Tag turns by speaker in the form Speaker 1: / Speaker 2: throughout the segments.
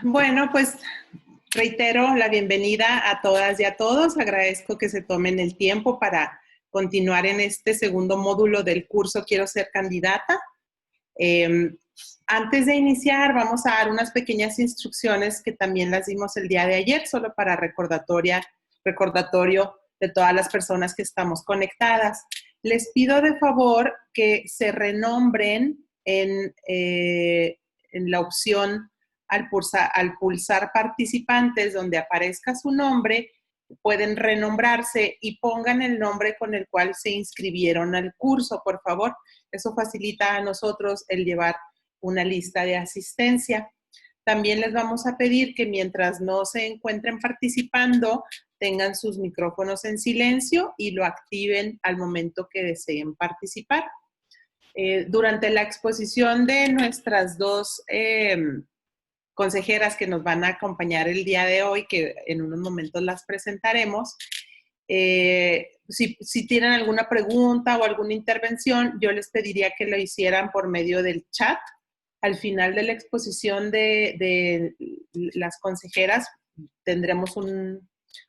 Speaker 1: Bueno, pues reitero la bienvenida a todas y a todos. Agradezco que se tomen el tiempo para continuar en este segundo módulo del curso Quiero ser candidata. Antes de iniciar, vamos a dar unas pequeñas instrucciones que también las dimos el día de ayer, solo para recordatorio de todas las personas que estamos conectadas. Les pido de favor que se renombren en la opción al pulsar participantes donde aparezca su nombre, pueden renombrarse y pongan el nombre con el cual se inscribieron al curso, por favor. Eso facilita a nosotros el llevar una lista de asistencia. También les vamos a pedir que mientras no se encuentren participando, tengan sus micrófonos en silencio y lo activen al momento que deseen participar. Durante la exposición de nuestras dos consejeras que nos van a acompañar el día de hoy, que en unos momentos las presentaremos, si tienen alguna pregunta o alguna intervención, yo les pediría que lo hicieran por medio del chat. Al final de la exposición de las consejeras tendremos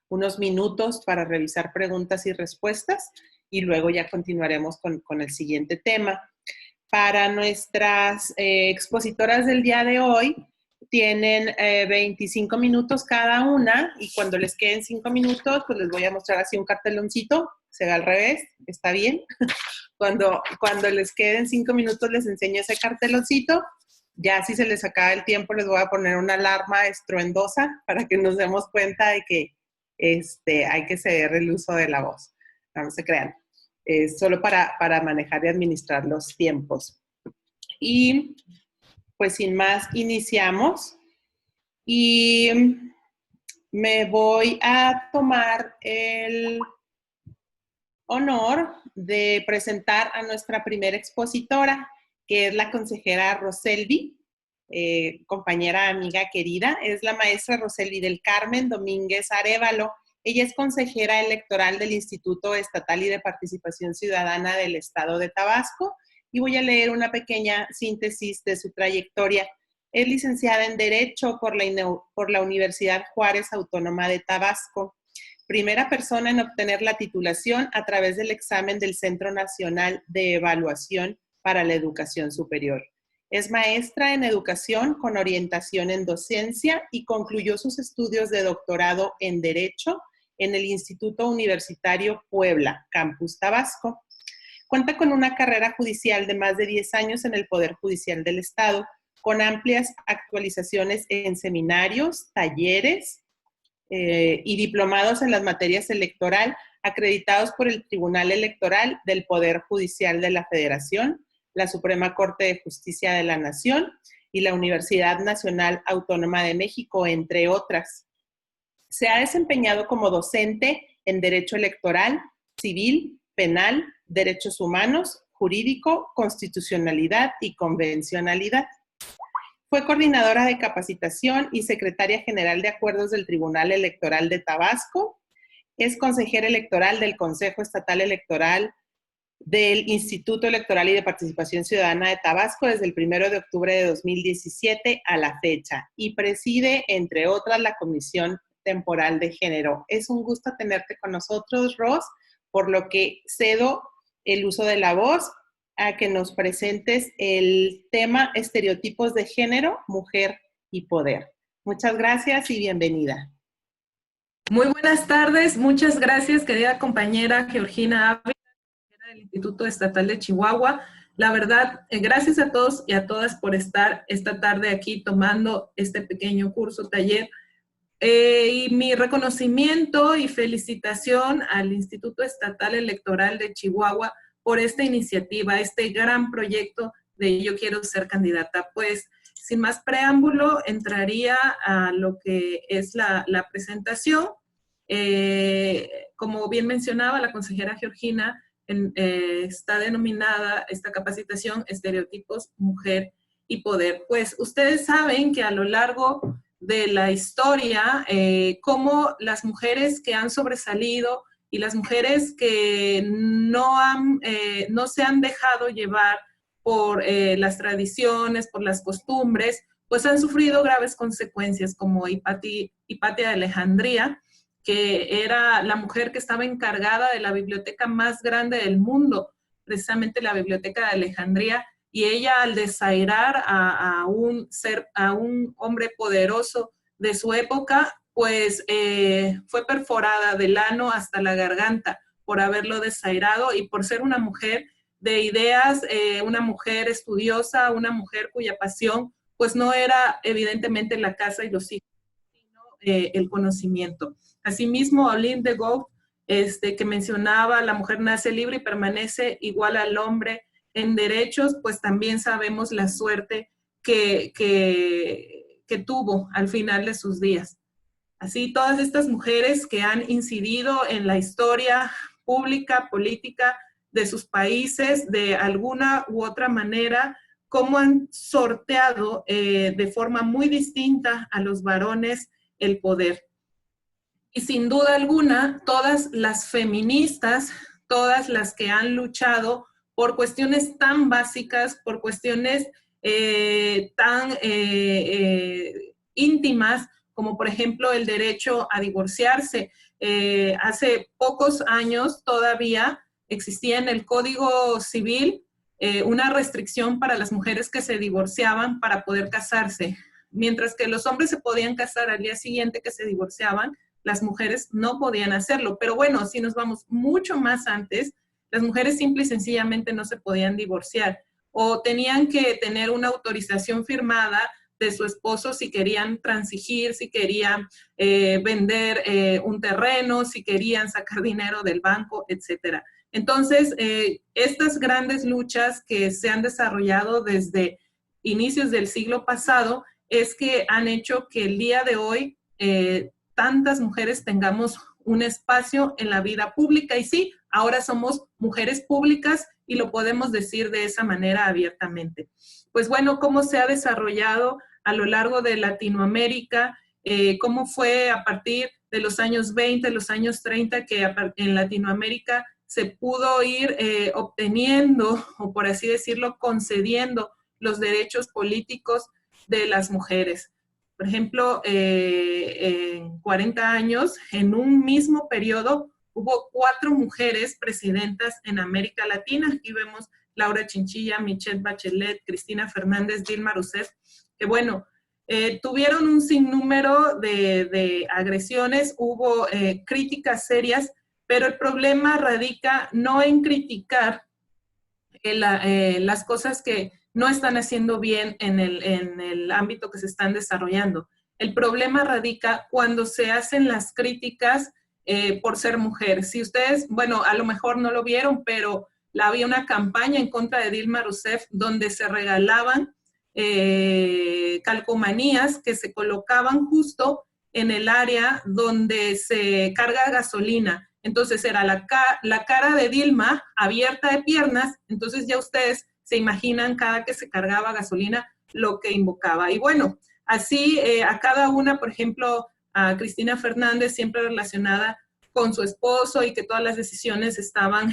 Speaker 1: unos minutos para revisar preguntas y respuestas y luego ya continuaremos con el siguiente tema. Para nuestras expositoras del día de hoy, tienen 25 minutos cada una y cuando les queden 5 minutos, pues les voy a mostrar así un carteloncito, se ve al revés, está bien. Cuando les queden 5 minutos les enseño ese carteloncito. Ya si se les acaba el tiempo les voy a poner una alarma estruendosa para que nos demos cuenta de que hay que ceder el uso de la voz. No se crean. Solo para manejar y administrar los tiempos. Y pues sin más, iniciamos. Y me voy a tomar el honor de presentar a nuestra primera expositora, que es la consejera Roselvi, compañera, amiga querida. Es la maestra Roselvi del Carmen Domínguez Arévalo. Ella es consejera electoral del Instituto Estatal y de Participación Ciudadana del Estado de Tabasco y voy a leer una pequeña síntesis de su trayectoria. Es licenciada en Derecho por la Universidad Juárez Autónoma de Tabasco. Primera persona en obtener la titulación a través del examen del Centro Nacional de Evaluación para la Educación Superior. Es maestra en educación con orientación en docencia y concluyó sus estudios de doctorado en Derecho en el Instituto Universitario Puebla, Campus Tabasco. Cuenta con una carrera judicial de más de 10 años en el Poder Judicial del Estado, con amplias actualizaciones en seminarios, talleres y diplomados en las materias electoral, acreditados por el Tribunal Electoral del Poder Judicial de la Federación, la Suprema Corte de Justicia de la Nación y la Universidad Nacional Autónoma de México, entre otras. Se ha desempeñado como docente en Derecho Electoral, Civil, Penal, Derechos Humanos, Jurídico, Constitucionalidad y Convencionalidad. Fue coordinadora de capacitación y secretaria general de acuerdos del Tribunal Electoral de Tabasco. Es consejera electoral del Consejo Estatal Electoral del Instituto Electoral y de Participación Ciudadana de Tabasco desde el 1 de octubre de 2017 a la fecha y preside, entre otras, la Comisión Temporal de Género. Es un gusto tenerte con nosotros, Ros, por lo que cedo el uso de la voz a que nos presentes el tema estereotipos de género, mujer y poder. Muchas gracias y bienvenida.
Speaker 2: Muy buenas tardes, muchas gracias, querida compañera Georgina Ávila, del Instituto Estatal de Chihuahua. La verdad, gracias a todos y a todas por estar esta tarde aquí tomando este pequeño curso, taller. Y mi reconocimiento y felicitación al Instituto Estatal Electoral de Chihuahua por esta iniciativa, este gran proyecto de Yo Quiero Ser Candidata. Pues, sin más preámbulo, entraría a lo que es la presentación. Como bien mencionaba la consejera Georgina, está denominada esta capacitación Estereotipos, Mujer y Poder. Pues ustedes saben que a lo largo de la historia, cómo las mujeres que han sobresalido y las mujeres que no se han dejado llevar por las tradiciones, por las costumbres, pues han sufrido graves consecuencias, como Hipatia de Alejandría, que era la mujer que estaba encargada de la biblioteca más grande del mundo, precisamente la Biblioteca de Alejandría, y ella, al desairar a un hombre poderoso de su época, pues fue perforada del ano hasta la garganta por haberlo desairado y por ser una mujer de ideas, una mujer estudiosa, una mujer cuya pasión pues no era evidentemente la casa y los hijos, sino el conocimiento. Asimismo, Olympe de Gouges, que mencionaba, la mujer nace libre y permanece igual al hombre en derechos, pues también sabemos la suerte que tuvo al final de sus días. Así, todas estas mujeres que han incidido en la historia pública, política de sus países, de alguna u otra manera, cómo han sorteado de forma muy distinta a los varones el poder. Y sin duda alguna, todas las feministas, todas las que han luchado por cuestiones tan básicas, por cuestiones tan íntimas, como por ejemplo el derecho a divorciarse. Hace pocos años todavía existía en el Código Civil una restricción para las mujeres que se divorciaban para poder casarse. Mientras que los hombres se podían casar al día siguiente que se divorciaban, las mujeres no podían hacerlo. Pero bueno, si nos vamos mucho más antes, las mujeres simple y sencillamente no se podían divorciar o tenían que tener una autorización firmada de su esposo si querían transigir, si querían vender un terreno, si querían sacar dinero del banco, etcétera. Entonces, estas grandes luchas que se han desarrollado desde inicios del siglo pasado es que han hecho que el día de hoy tantas mujeres tengamos un espacio en la vida pública. Y sí, ahora somos mujeres públicas y lo podemos decir de esa manera abiertamente. Pues bueno, cómo se ha desarrollado a lo largo de Latinoamérica, cómo fue a partir de los años 20, los años 30, que en Latinoamérica se pudo ir obteniendo, o por así decirlo, concediendo los derechos políticos de las mujeres. Por ejemplo, en 40 años, en un mismo periodo, hubo 4 mujeres presidentas en América Latina. Aquí vemos Laura Chinchilla, Michelle Bachelet, Cristina Fernández, Dilma Rousseff, que bueno, tuvieron un sinnúmero de agresiones, hubo críticas serias, pero el problema radica no en criticar las cosas que no están haciendo bien en el ámbito que se están desarrollando. El problema radica cuando se hacen las críticas por ser mujer. Si ustedes, bueno, a lo mejor no lo vieron, pero había una campaña en contra de Dilma Rousseff donde se regalaban calcomanías que se colocaban justo en el área donde se carga gasolina. Entonces era la cara de Dilma abierta de piernas, entonces ya ustedes se imaginan cada que se cargaba gasolina lo que invocaba. Y bueno, así a cada una, por ejemplo, a Cristina Fernández, siempre relacionada con su esposo y que todas las decisiones estaban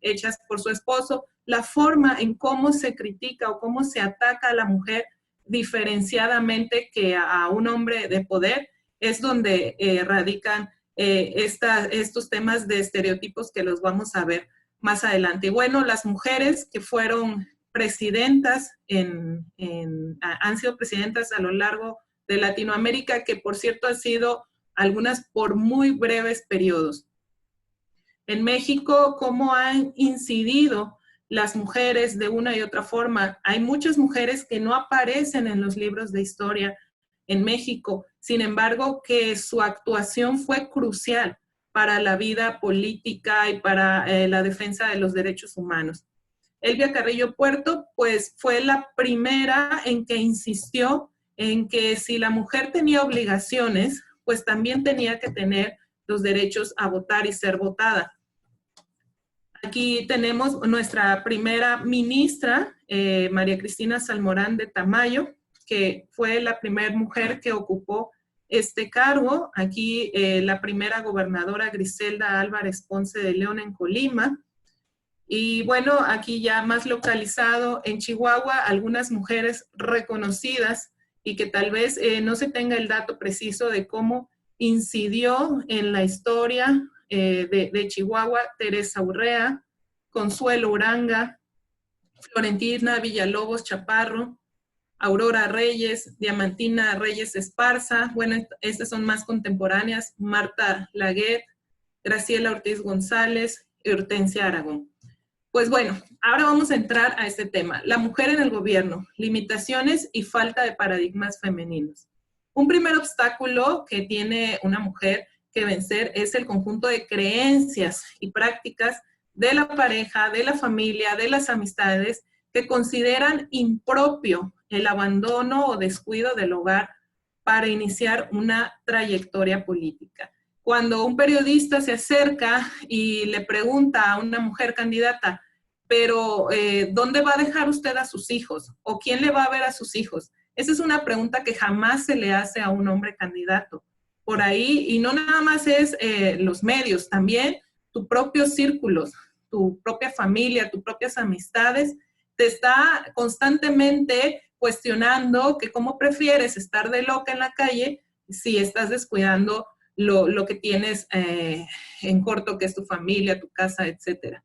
Speaker 2: hechas por su esposo, la forma en cómo se critica o cómo se ataca a la mujer diferenciadamente que a un hombre de poder es donde radican estos temas de estereotipos que los vamos a ver más adelante. Y bueno, las mujeres que fueron presidentas, han sido presidentas a lo largo de Latinoamérica, que por cierto han sido algunas por muy breves periodos. En México, ¿cómo han incidido las mujeres de una y otra forma? Hay muchas mujeres que no aparecen en los libros de historia en México, sin embargo, que su actuación fue crucial para la vida política y para la defensa de los derechos humanos. Elvia Carrillo Puerto, pues fue la primera en que insistió en que si la mujer tenía obligaciones, pues también tenía que tener los derechos a votar y ser votada. Aquí tenemos nuestra primera ministra, María Cristina Salmorán de Tamayo, que fue la primera mujer que ocupó este cargo. Aquí la primera gobernadora, Griselda Álvarez Ponce de León en Colima. Y bueno, aquí ya más localizado en Chihuahua, algunas mujeres reconocidas y que tal vez no se tenga el dato preciso de cómo incidió en la historia de Chihuahua Teresa Urrea, Consuelo Uranga, Florentina Villalobos Chaparro, Aurora Reyes, Diamantina Reyes Esparza, bueno, estas son más contemporáneas, Marta Laguet, Graciela Ortiz González y Hortensia Aragón. Pues bueno, ahora vamos a entrar a este tema, la mujer en el gobierno, limitaciones y falta de paradigmas femeninos. Un primer obstáculo que tiene una mujer que vencer es el conjunto de creencias y prácticas de la pareja, de la familia, de las amistades, que consideran impropio el abandono o descuido del hogar para iniciar una trayectoria política. Cuando un periodista se acerca y le pregunta a una mujer candidata, pero ¿dónde va a dejar usted a sus hijos? ¿O quién le va a ver a sus hijos? Esa es una pregunta que jamás se le hace a un hombre candidato. Por ahí, y no nada más es los medios, también tu propio círculo, tu propia familia, tus propias amistades, te está constantemente cuestionando que cómo prefieres estar de loca en la calle si estás descuidando lo que tienes en corto, que es tu familia, tu casa, etcétera.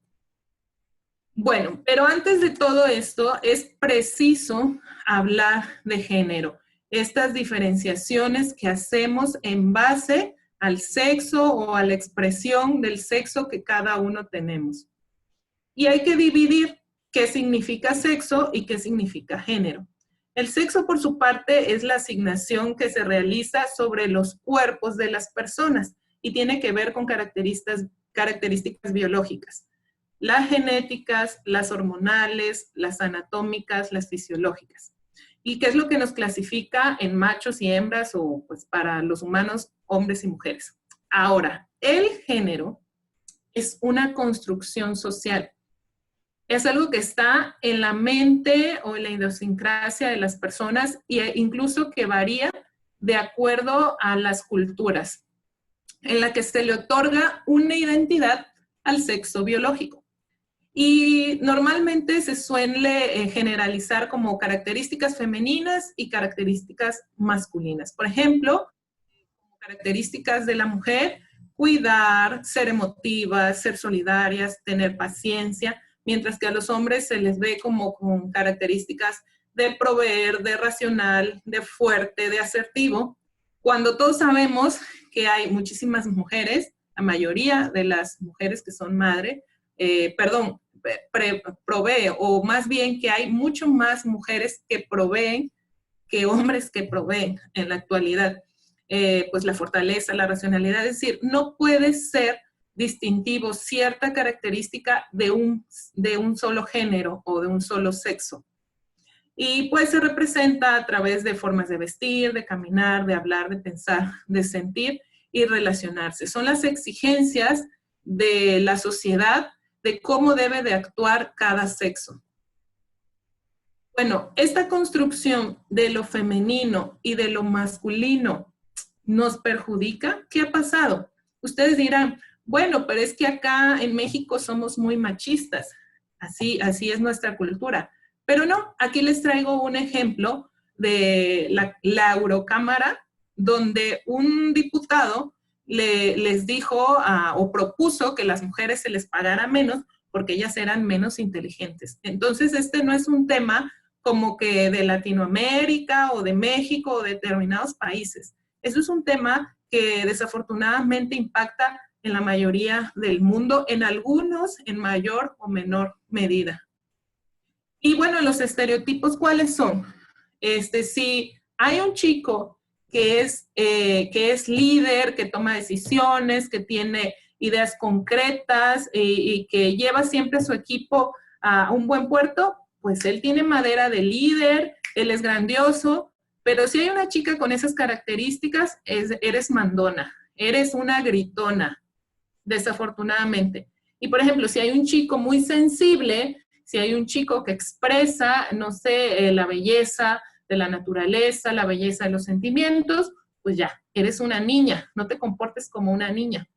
Speaker 2: Bueno, pero antes de todo esto es preciso hablar de género. Estas diferenciaciones que hacemos en base al sexo o a la expresión del sexo que cada uno tenemos. Y hay que dividir qué significa sexo y qué significa género. El sexo, por su parte, es la asignación que se realiza sobre los cuerpos de las personas y tiene que ver con características biológicas. Las genéticas, las hormonales, las anatómicas, las fisiológicas. ¿Y qué es lo que nos clasifica en machos y hembras o pues para los humanos, hombres y mujeres? Ahora, el género es una construcción social. Es algo que está en la mente o en la idiosincrasia de las personas e incluso que varía de acuerdo a las culturas, en la que se le otorga una identidad al sexo biológico. Y normalmente se suele generalizar como características femeninas y características masculinas. Por ejemplo, como características de la mujer, cuidar, ser emotivas, ser solidarias, tener paciencia, mientras que a los hombres se les ve como con características de proveer, de racional, de fuerte, de asertivo, cuando todos sabemos que hay muchísimas mujeres, la mayoría de las mujeres que son madre, provee, o más bien que hay mucho más mujeres que proveen que hombres que proveen en la actualidad. Pues la fortaleza, la racionalidad, es decir, no puede ser distintivo cierta característica de un solo género o de un solo sexo. Y pues se representa a través de formas de vestir, de caminar, de hablar, de pensar, de sentir y relacionarse. Son las exigencias de la sociedad de cómo debe de actuar cada sexo. Bueno, esta construcción de lo femenino y de lo masculino nos perjudica. ¿Qué ha pasado? Ustedes dirán, bueno, pero es que acá en México somos muy machistas. Así es nuestra cultura. Pero no, aquí les traigo un ejemplo de la Eurocámara, donde un diputado les dijo o propuso que las mujeres se les pagara menos porque ellas eran menos inteligentes. Entonces, este no es un tema como que de Latinoamérica o de México o de determinados países. Eso es un tema que desafortunadamente impacta en la mayoría del mundo, en algunos en mayor o menor medida. Y bueno, los estereotipos, ¿cuáles son? Si hay un chico que es líder, que toma decisiones, que tiene ideas concretas y que lleva siempre a su equipo a un buen puerto, pues él tiene madera de líder, él es grandioso, pero si hay una chica con esas características, eres mandona, eres una gritona, desafortunadamente. Y por ejemplo, si hay un chico muy sensible, si hay un chico que expresa, no sé, la belleza de la naturaleza, la belleza de los sentimientos, pues ya, eres una niña, no te comportes como una niña.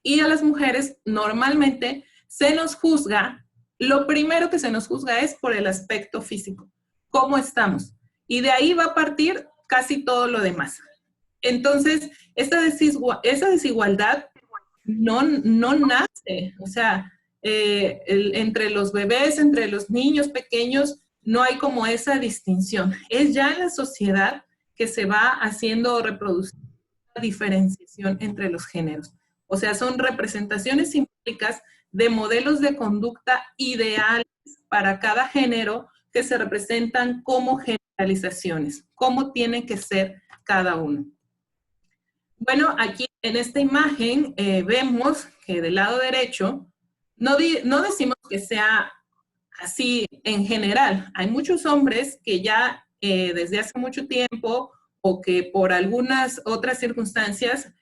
Speaker 2: Y a las mujeres normalmente se nos juzga, lo primero que se nos juzga es por el aspecto físico, cómo estamos. Y de ahí va a partir casi todo lo demás. Entonces, esa desigualdad no nace, o sea, entre los bebés, entre los niños pequeños, no hay como esa distinción. Es ya en la sociedad que se va haciendo reproducir la diferenciación entre los géneros. O sea, son representaciones simbólicas de modelos de conducta ideales para cada género que se representan como generalizaciones, cómo tiene que ser cada uno. Bueno, aquí en esta imagen vemos que del lado derecho, no decimos que sea así en general. Hay muchos hombres que ya desde hace mucho tiempo o que por algunas otras circunstancias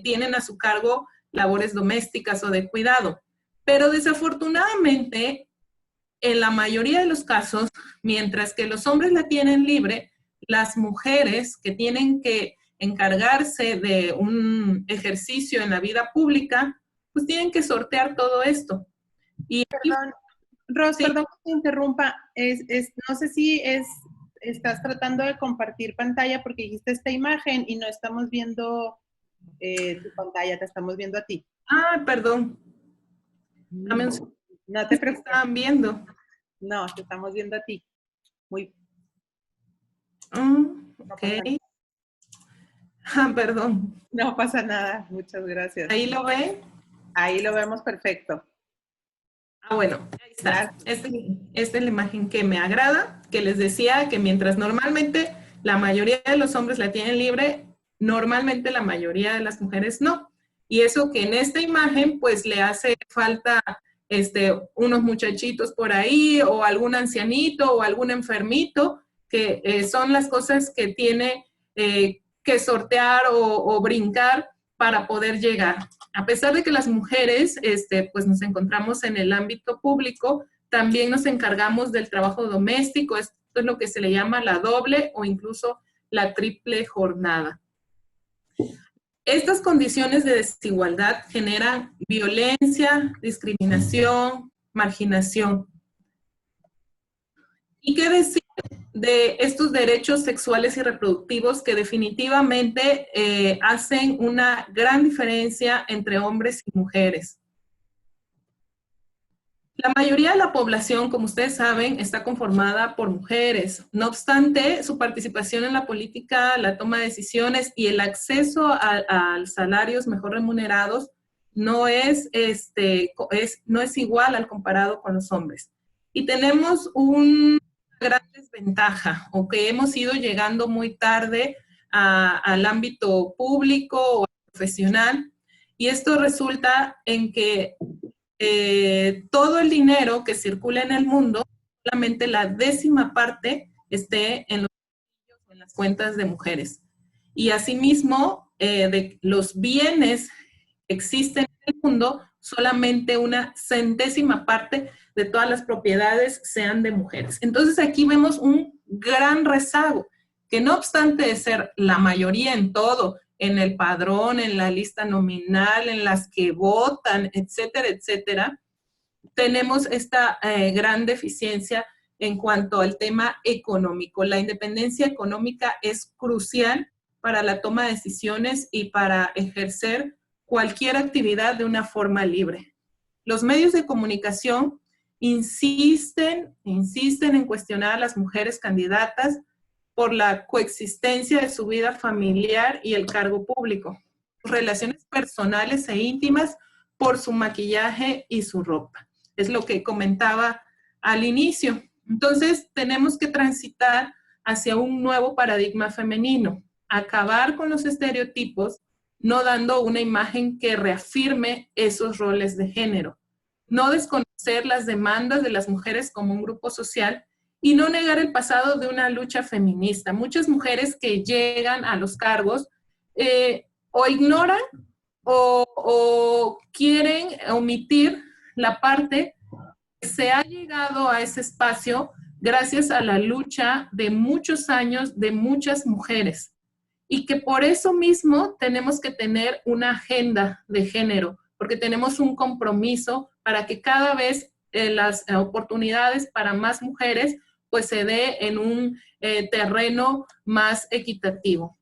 Speaker 2: tienen a su cargo labores domésticas o de cuidado. Pero desafortunadamente, en la mayoría de los casos, mientras que los hombres la tienen libre, las mujeres que tienen que encargarse de un ejercicio en la vida pública, pues tienen que sortear todo esto. Y aquí,
Speaker 1: Perdón, Ros,
Speaker 2: sí,
Speaker 1: perdón que te interrumpa. No sé si estás tratando de compartir pantalla porque dijiste esta imagen y no estamos viendo tu pantalla, te estamos viendo a ti.
Speaker 2: perdón, dame un segundo.
Speaker 1: No te preocupes.
Speaker 2: Estaban viendo.
Speaker 1: No, te estamos viendo a ti. Muy.
Speaker 2: Ok. Perdón.
Speaker 1: No pasa nada. Muchas gracias.
Speaker 2: ¿Ahí lo ven?
Speaker 1: Ahí lo vemos perfecto.
Speaker 2: Bueno, ahí está. Esta es la imagen que me agrada, que les decía que mientras normalmente la mayoría de los hombres la tienen libre, normalmente la mayoría de las mujeres no. Y eso que en esta imagen pues le hace falta unos muchachitos por ahí o algún ancianito o algún enfermito, que son las cosas que tiene que sortear o brincar para poder llegar. A pesar de que las mujeres pues nos encontramos en el ámbito público, también nos encargamos del trabajo doméstico. Esto es lo que se le llama la doble o incluso la triple jornada. Estas condiciones de desigualdad generan violencia, discriminación, marginación. ¿Y qué decir de estos derechos sexuales y reproductivos que definitivamente hacen una gran diferencia entre hombres y mujeres? La mayoría de la población, como ustedes saben, está conformada por mujeres. No obstante, su participación en la política, la toma de decisiones y el acceso a salarios mejor remunerados no es igual al comparado con los hombres. Y tenemos una gran desventaja, o que hemos ido llegando muy tarde al ámbito público o profesional, y esto resulta en que todo el dinero que circula en el mundo, solamente la 10ª parte esté en las cuentas de mujeres. Y asimismo, de los bienes que existen en el mundo, solamente una 100ª parte de todas las propiedades sean de mujeres. Entonces aquí vemos un gran rezago, que no obstante de ser la mayoría en todo, en el padrón, en la lista nominal, en las que votan, etcétera, etcétera, tenemos esta gran deficiencia en cuanto al tema económico. La independencia económica es crucial para la toma de decisiones y para ejercer cualquier actividad de una forma libre. Los medios de comunicación insisten en cuestionar a las mujeres candidatas por la coexistencia de su vida familiar y el cargo público, relaciones personales e íntimas por su maquillaje y su ropa. Es lo que comentaba al inicio. Entonces, tenemos que transitar hacia un nuevo paradigma femenino, acabar con los estereotipos, no dando una imagen que reafirme esos roles de género, no desconocer las demandas de las mujeres como un grupo social y no negar el pasado de una lucha feminista. Muchas mujeres que llegan a los cargos o ignoran o quieren omitir la parte que se ha llegado a ese espacio gracias a la lucha de muchos años de muchas mujeres y que por eso mismo tenemos que tener una agenda de género, porque tenemos un compromiso para que cada vez las oportunidades para más mujeres pues se dé en un terreno más equitativo.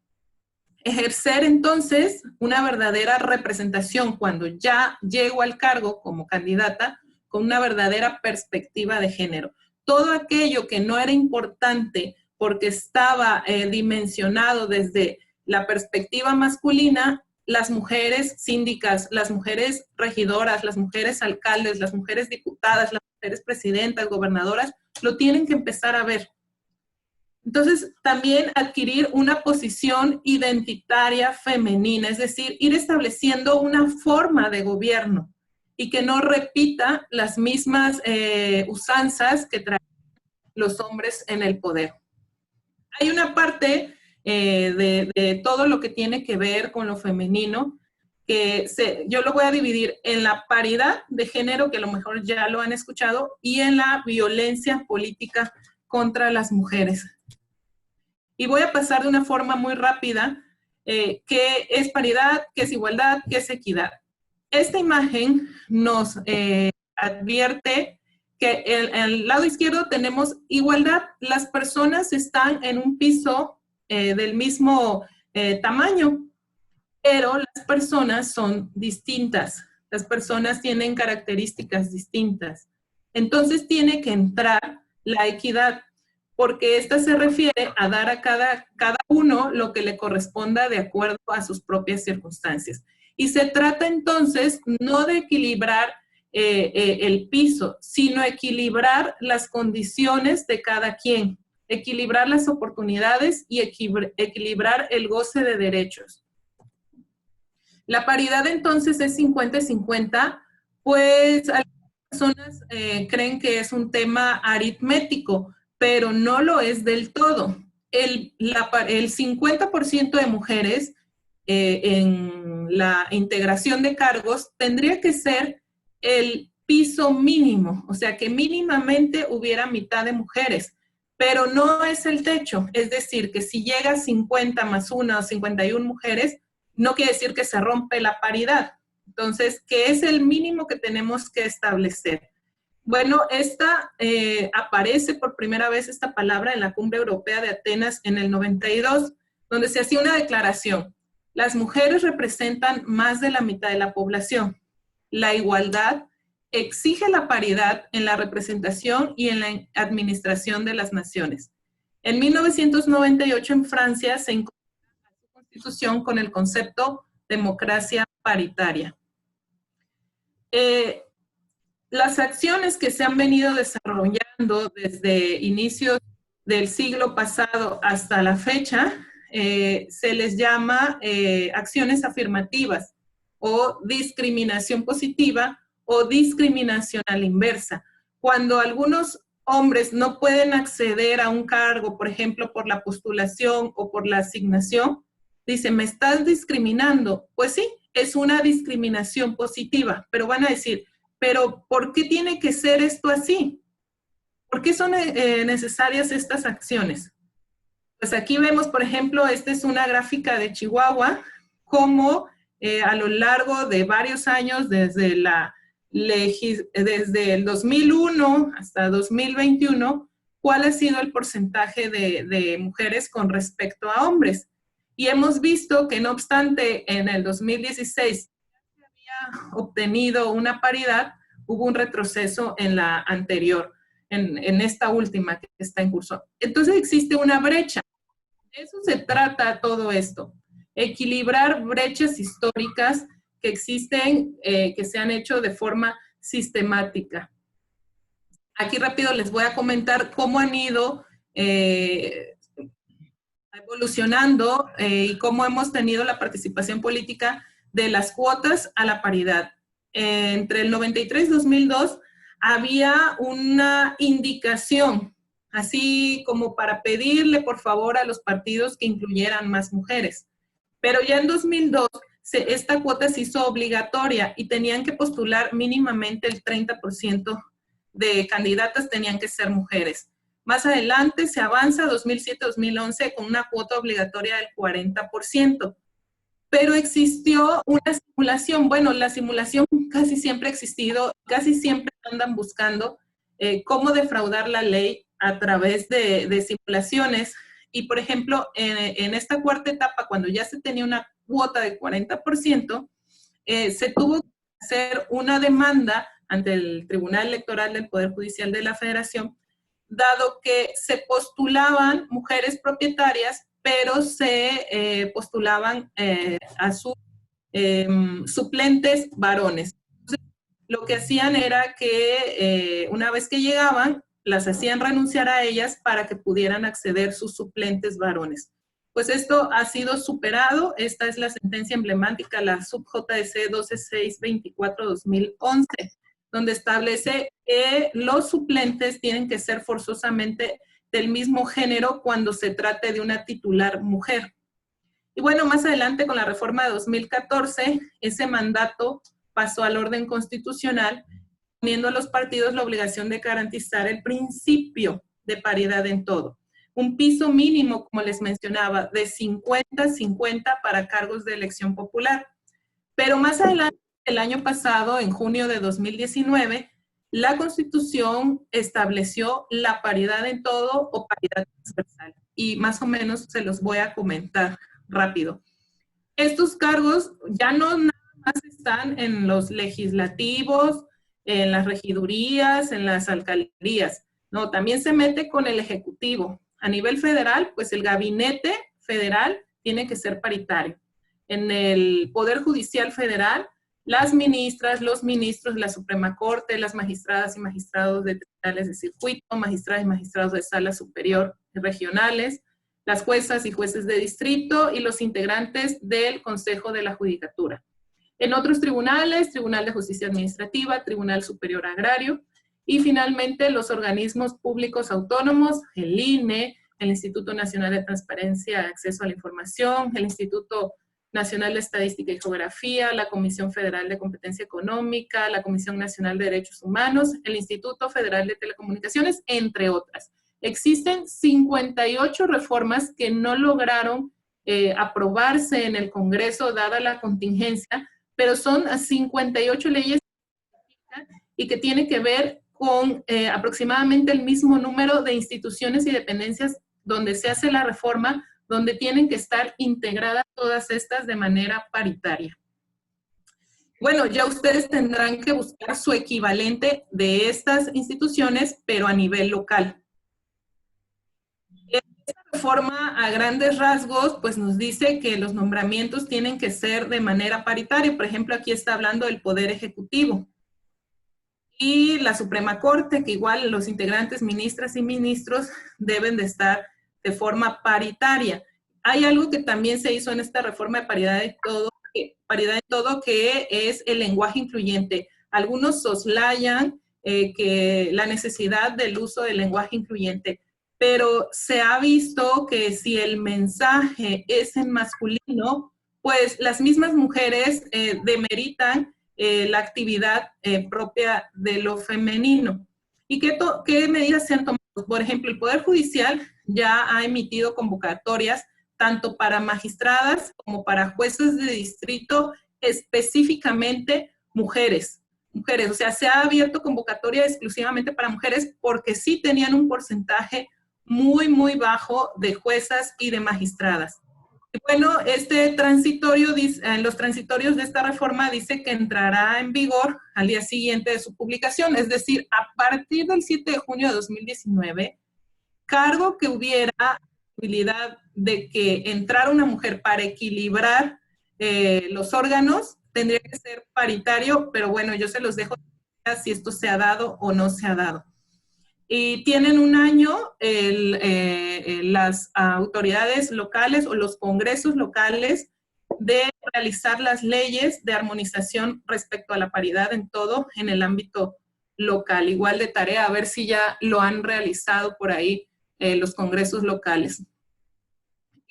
Speaker 2: Ejercer entonces una verdadera representación cuando ya llego al cargo como candidata con una verdadera perspectiva de género. Todo aquello que no era importante porque estaba dimensionado desde la perspectiva masculina, las mujeres síndicas, las mujeres regidoras, las mujeres alcaldes, las mujeres diputadas, las mujeres presidentas, gobernadoras, lo tienen que empezar a ver. Entonces, también adquirir una posición identitaria femenina, es decir, ir estableciendo una forma de gobierno y que no repita las mismas usanzas que traen los hombres en el poder. Hay una parte de todo lo que tiene que ver con lo femenino, que yo lo voy a dividir en la paridad de género, que a lo mejor ya lo han escuchado, y en la violencia política contra las mujeres. Y voy a pasar de una forma muy rápida qué es paridad, qué es igualdad, qué es equidad. Esta imagen nos advierte que en el lado izquierdo tenemos igualdad. Las personas están en un piso del mismo tamaño, pero las personas son distintas. Las personas tienen características distintas. Entonces tiene que entrar la equidad, porque esta se refiere a dar a cada uno lo que le corresponda de acuerdo a sus propias circunstancias. Y se trata entonces no de equilibrar el piso, sino equilibrar las condiciones de cada quien, equilibrar las oportunidades y equilibrar el goce de derechos. La paridad entonces es 50-50, pues algunas personas creen que es un tema aritmético, pero no lo es del todo. El 50% de mujeres en la integración de cargos tendría que ser el piso mínimo, o sea que mínimamente hubiera mitad de mujeres, pero no es el techo. Es decir, que si llega a 50 más 1 o 51 mujeres, no quiere decir que se rompe la paridad. Entonces, ¿qué es el mínimo que tenemos que establecer? Bueno, aparece por primera vez esta palabra en la Cumbre Europea de Atenas en el 92, donde se hacía una declaración. Las mujeres representan más de la mitad de la población. La igualdad exige la paridad en la representación y en la administración de las naciones. En 1998 en Francia se incorporó a su constitución con el concepto democracia paritaria. Las acciones que se han venido desarrollando desde inicios del siglo pasado hasta la fecha se les llama acciones afirmativas o discriminación positiva o discriminación a la inversa. Cuando algunos hombres no pueden acceder a un cargo, por ejemplo, por la postulación o por la asignación, dicen, ¿me estás discriminando? Pues sí, es una discriminación positiva, pero van a decir, pero ¿por qué tiene que ser esto así? ¿Por qué son necesarias estas acciones? Pues aquí vemos, por ejemplo, esta es una gráfica de Chihuahua, cómo a lo largo de varios años, desde el 2001 hasta 2021, cuál ha sido el porcentaje de mujeres con respecto a hombres. Y hemos visto que no obstante en el 2016 se había obtenido una paridad, hubo un retroceso en la anterior, en esta última que está en curso. Entonces existe una brecha. De eso se trata todo esto. Equilibrar brechas históricas que existen, que se han hecho de forma sistemática. Aquí rápido les voy a comentar cómo han ido evolucionando y cómo hemos tenido la participación política de las cuotas a la paridad. Entre el 93 y 2002 había una indicación, así como para pedirle por favor a los partidos que incluyeran más mujeres. Pero ya en 2002 esta cuota se hizo obligatoria y tenían que postular mínimamente el 30% de candidatas tenían que ser mujeres. Más adelante se avanza a 2007-2011 con una cuota obligatoria del 40%. Pero existió una simulación. Bueno, la simulación casi siempre ha existido, casi siempre andan buscando cómo defraudar la ley a través de simulaciones. Y, por ejemplo, en esta cuarta etapa, cuando ya se tenía una cuota de 40%, se tuvo que hacer una demanda ante el Tribunal Electoral del Poder Judicial de la Federación, dado que se postulaban mujeres propietarias, pero se postulaban a sus suplentes varones. Entonces, lo que hacían era que una vez que llegaban, las hacían renunciar a ellas para que pudieran acceder sus suplentes varones. Pues esto ha sido superado. Esta es la sentencia emblemática, la sub-JDC 12624-2011, donde establece que los suplentes tienen que ser forzosamente del mismo género cuando se trate de una titular mujer. Y bueno, más adelante con la reforma de 2014, ese mandato pasó al orden constitucional, poniendo a los partidos la obligación de garantizar el principio de paridad en todo. Un piso mínimo, como les mencionaba, de 50-50 para cargos de elección popular. Pero más adelante, el año pasado, en junio de 2019, la Constitución estableció la paridad en todo o paridad transversal. Y más o menos se los voy a comentar rápido. Estos cargos ya no nada más están en los legislativos, en las regidurías, en las alcaldías. No, también se mete con el ejecutivo. A nivel federal, pues el gabinete federal tiene que ser paritario. En el Poder Judicial Federal, las ministras, los ministros de la Suprema Corte, las magistradas y magistrados de tribunales de circuito, magistradas y magistrados de sala superior regionales, las juezas y jueces de distrito y los integrantes del Consejo de la Judicatura. En otros tribunales, Tribunal de Justicia Administrativa, Tribunal Superior Agrario, y finalmente los organismos públicos autónomos, el INE, el Instituto Nacional de Transparencia y Acceso a la Información, el Instituto Nacional de Estadística y Geografía, la Comisión Federal de Competencia Económica, la Comisión Nacional de Derechos Humanos, el Instituto Federal de Telecomunicaciones, entre otras. Existen 58 reformas que no lograron aprobarse en el Congreso dada la contingencia, pero son 58 leyes y que tiene que ver con aproximadamente el mismo número de instituciones y dependencias donde se hace la reforma, donde tienen que estar integradas todas estas de manera paritaria. Bueno, ya ustedes tendrán que buscar su equivalente de estas instituciones, pero a nivel local. Esta reforma, a grandes rasgos, pues nos dice que los nombramientos tienen que ser de manera paritaria. Por ejemplo, aquí está hablando del Poder Ejecutivo. Y la Suprema Corte, que igual los integrantes, ministras y ministros, deben de estar de forma paritaria. Hay algo que también se hizo en esta reforma de paridad en todo, que es el lenguaje incluyente. Algunos soslayan que la necesidad del uso del lenguaje incluyente, pero se ha visto que si el mensaje es en masculino, pues las mismas mujeres demeritan la actividad propia de lo femenino. ¿Y qué medidas se han tomado? Por ejemplo, el Poder Judicial ya ha emitido convocatorias tanto para magistradas como para jueces de distrito, específicamente mujeres. O sea, se ha abierto convocatoria exclusivamente para mujeres porque sí tenían un porcentaje muy, muy bajo de juezas y de magistradas. Y bueno, este transitorio, en los transitorios de esta reforma dice que entrará en vigor al día siguiente de su publicación, es decir, a partir del 7 de junio de 2019, cargo que hubiera posibilidad de que entrara una mujer para equilibrar los órganos, tendría que ser paritario, pero bueno, yo se los dejo si esto se ha dado o no se ha dado. Y tienen un año las autoridades locales o los congresos locales de realizar las leyes de armonización respecto a la paridad en todo en el ámbito local. Igual de tarea, a ver si ya lo han realizado por ahí los congresos locales.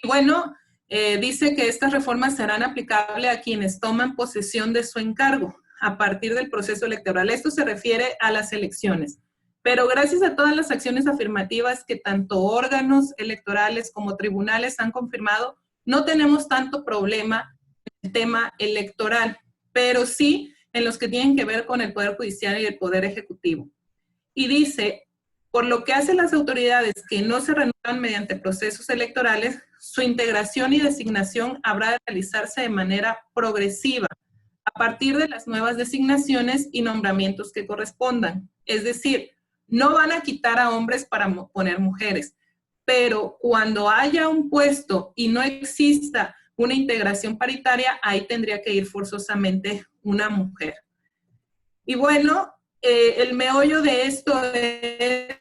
Speaker 2: Y bueno, dice que estas reformas serán aplicables a quienes toman posesión de su encargo a partir del proceso electoral. Esto se refiere a las elecciones. Pero gracias a todas las acciones afirmativas que tanto órganos electorales como tribunales han confirmado, no tenemos tanto problema en el tema electoral, pero sí en los que tienen que ver con el Poder Judicial y el Poder Ejecutivo. Y dice, Por lo que hacen las autoridades que no se renuevan mediante procesos electorales, su integración y designación habrá de realizarse de manera progresiva, a partir de las nuevas designaciones y nombramientos que correspondan. Es decir, no van a quitar a hombres para poner mujeres, pero cuando haya un puesto y no exista una integración paritaria, ahí tendría que ir forzosamente una mujer. Y bueno, el meollo de esto es,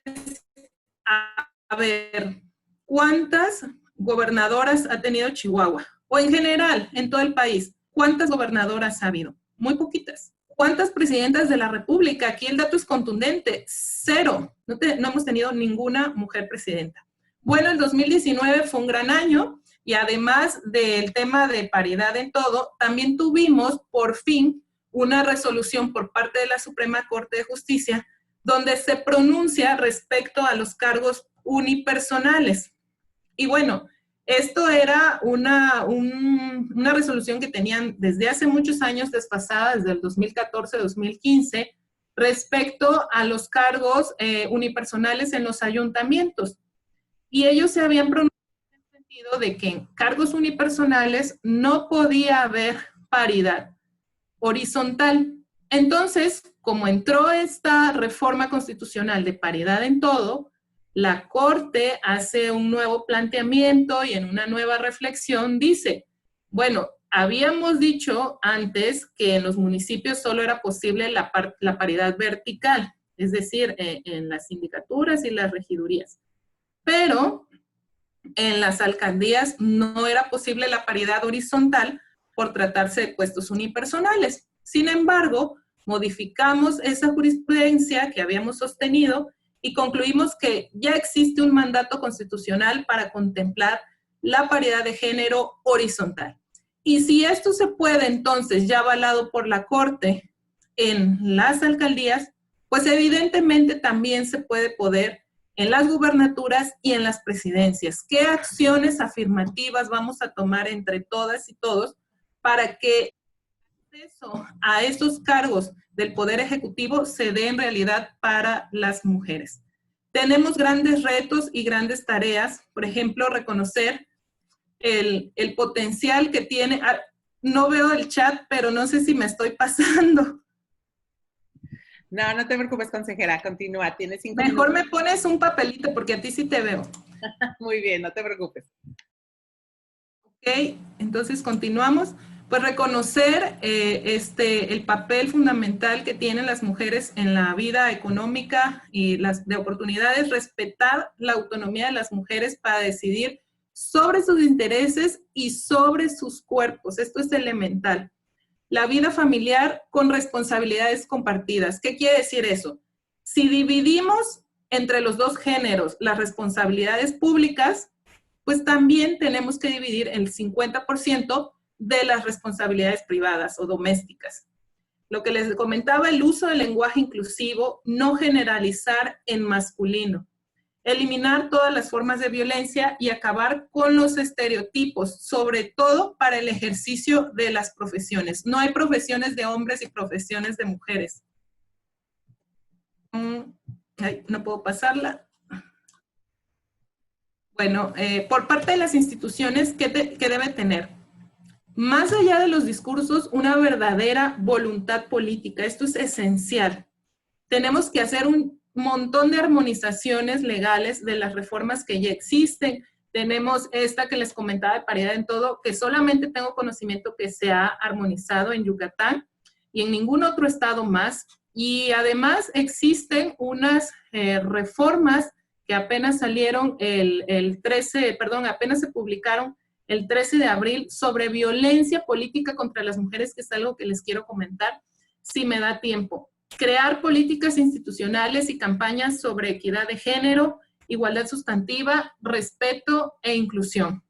Speaker 2: a ver, ¿cuántas gobernadoras ha tenido Chihuahua? O en general, en todo el país, ¿cuántas gobernadoras ha habido? Muy poquitas. ¿Cuántas presidentas de la República? Aquí el dato es contundente, 0. No hemos tenido ninguna mujer presidenta. Bueno, el 2019 fue un gran año y además del tema de paridad en todo, también tuvimos por fin una resolución por parte de la Suprema Corte de Justicia donde se pronuncia respecto a los cargos unipersonales. Y bueno, esto era una resolución que tenían desde hace muchos años desfasada, desde el 2014-2015, respecto a los cargos unipersonales en los ayuntamientos. Y ellos se habían pronunciado en el sentido de que en cargos unipersonales no podía haber paridad horizontal. Entonces, como entró esta reforma constitucional de paridad en todo, la Corte hace un nuevo planteamiento y en una nueva reflexión dice, bueno, habíamos dicho antes que en los municipios solo era posible la paridad vertical, es decir, en las sindicaturas y las regidurías, pero en las alcaldías no era posible la paridad horizontal por tratarse de puestos unipersonales. Sin embargo, modificamos esa jurisprudencia que habíamos sostenido y concluimos que ya existe un mandato constitucional para contemplar la paridad de género horizontal. Y si esto se puede, entonces, ya avalado por la Corte en las alcaldías, pues evidentemente también se puede poder en las gubernaturas y en las presidencias. ¿Qué acciones afirmativas vamos a tomar entre todas y todos para que el acceso a estos cargos del Poder Ejecutivo se dé en realidad para las mujeres? Tenemos grandes retos y grandes tareas, por ejemplo, reconocer el potencial que tiene. No veo el chat, pero no sé si me estoy pasando.
Speaker 1: No, no te preocupes, consejera, continúa. Tienes 5
Speaker 2: Mejor
Speaker 1: minutos.
Speaker 2: me pones un papelito porque a ti sí te veo.
Speaker 1: Muy bien, no te preocupes.
Speaker 2: Ok, entonces continuamos. Pues reconocer el papel fundamental que tienen las mujeres en la vida económica y las de oportunidades, respetar la autonomía de las mujeres para decidir sobre sus intereses y sobre sus cuerpos. Esto es elemental. La vida familiar con responsabilidades compartidas. ¿Qué quiere decir eso? Si dividimos entre los dos géneros las responsabilidades públicas, pues también tenemos que dividir el 50% de las responsabilidades privadas o domésticas. Lo que les comentaba, el uso del lenguaje inclusivo, no generalizar en masculino, eliminar todas las formas de violencia y acabar con los estereotipos, sobre todo para el ejercicio de las profesiones. No hay profesiones de hombres y profesiones de mujeres. Ay, no puedo pasarla. Bueno, por parte de las instituciones, ¿qué debe tener? Más allá de los discursos, una verdadera voluntad política. Esto es esencial. Tenemos que hacer un montón de armonizaciones legales de las reformas que ya existen. Tenemos esta que les comentaba de paridad en todo, que solamente tengo conocimiento que se ha armonizado en Yucatán y en ningún otro estado más. Y además existen unas reformas que apenas salieron apenas se publicaron el 13 de abril sobre violencia política contra las mujeres, que es algo que les quiero comentar, si me da tiempo. Crear políticas institucionales y campañas sobre equidad de género, igualdad sustantiva, respeto e inclusión.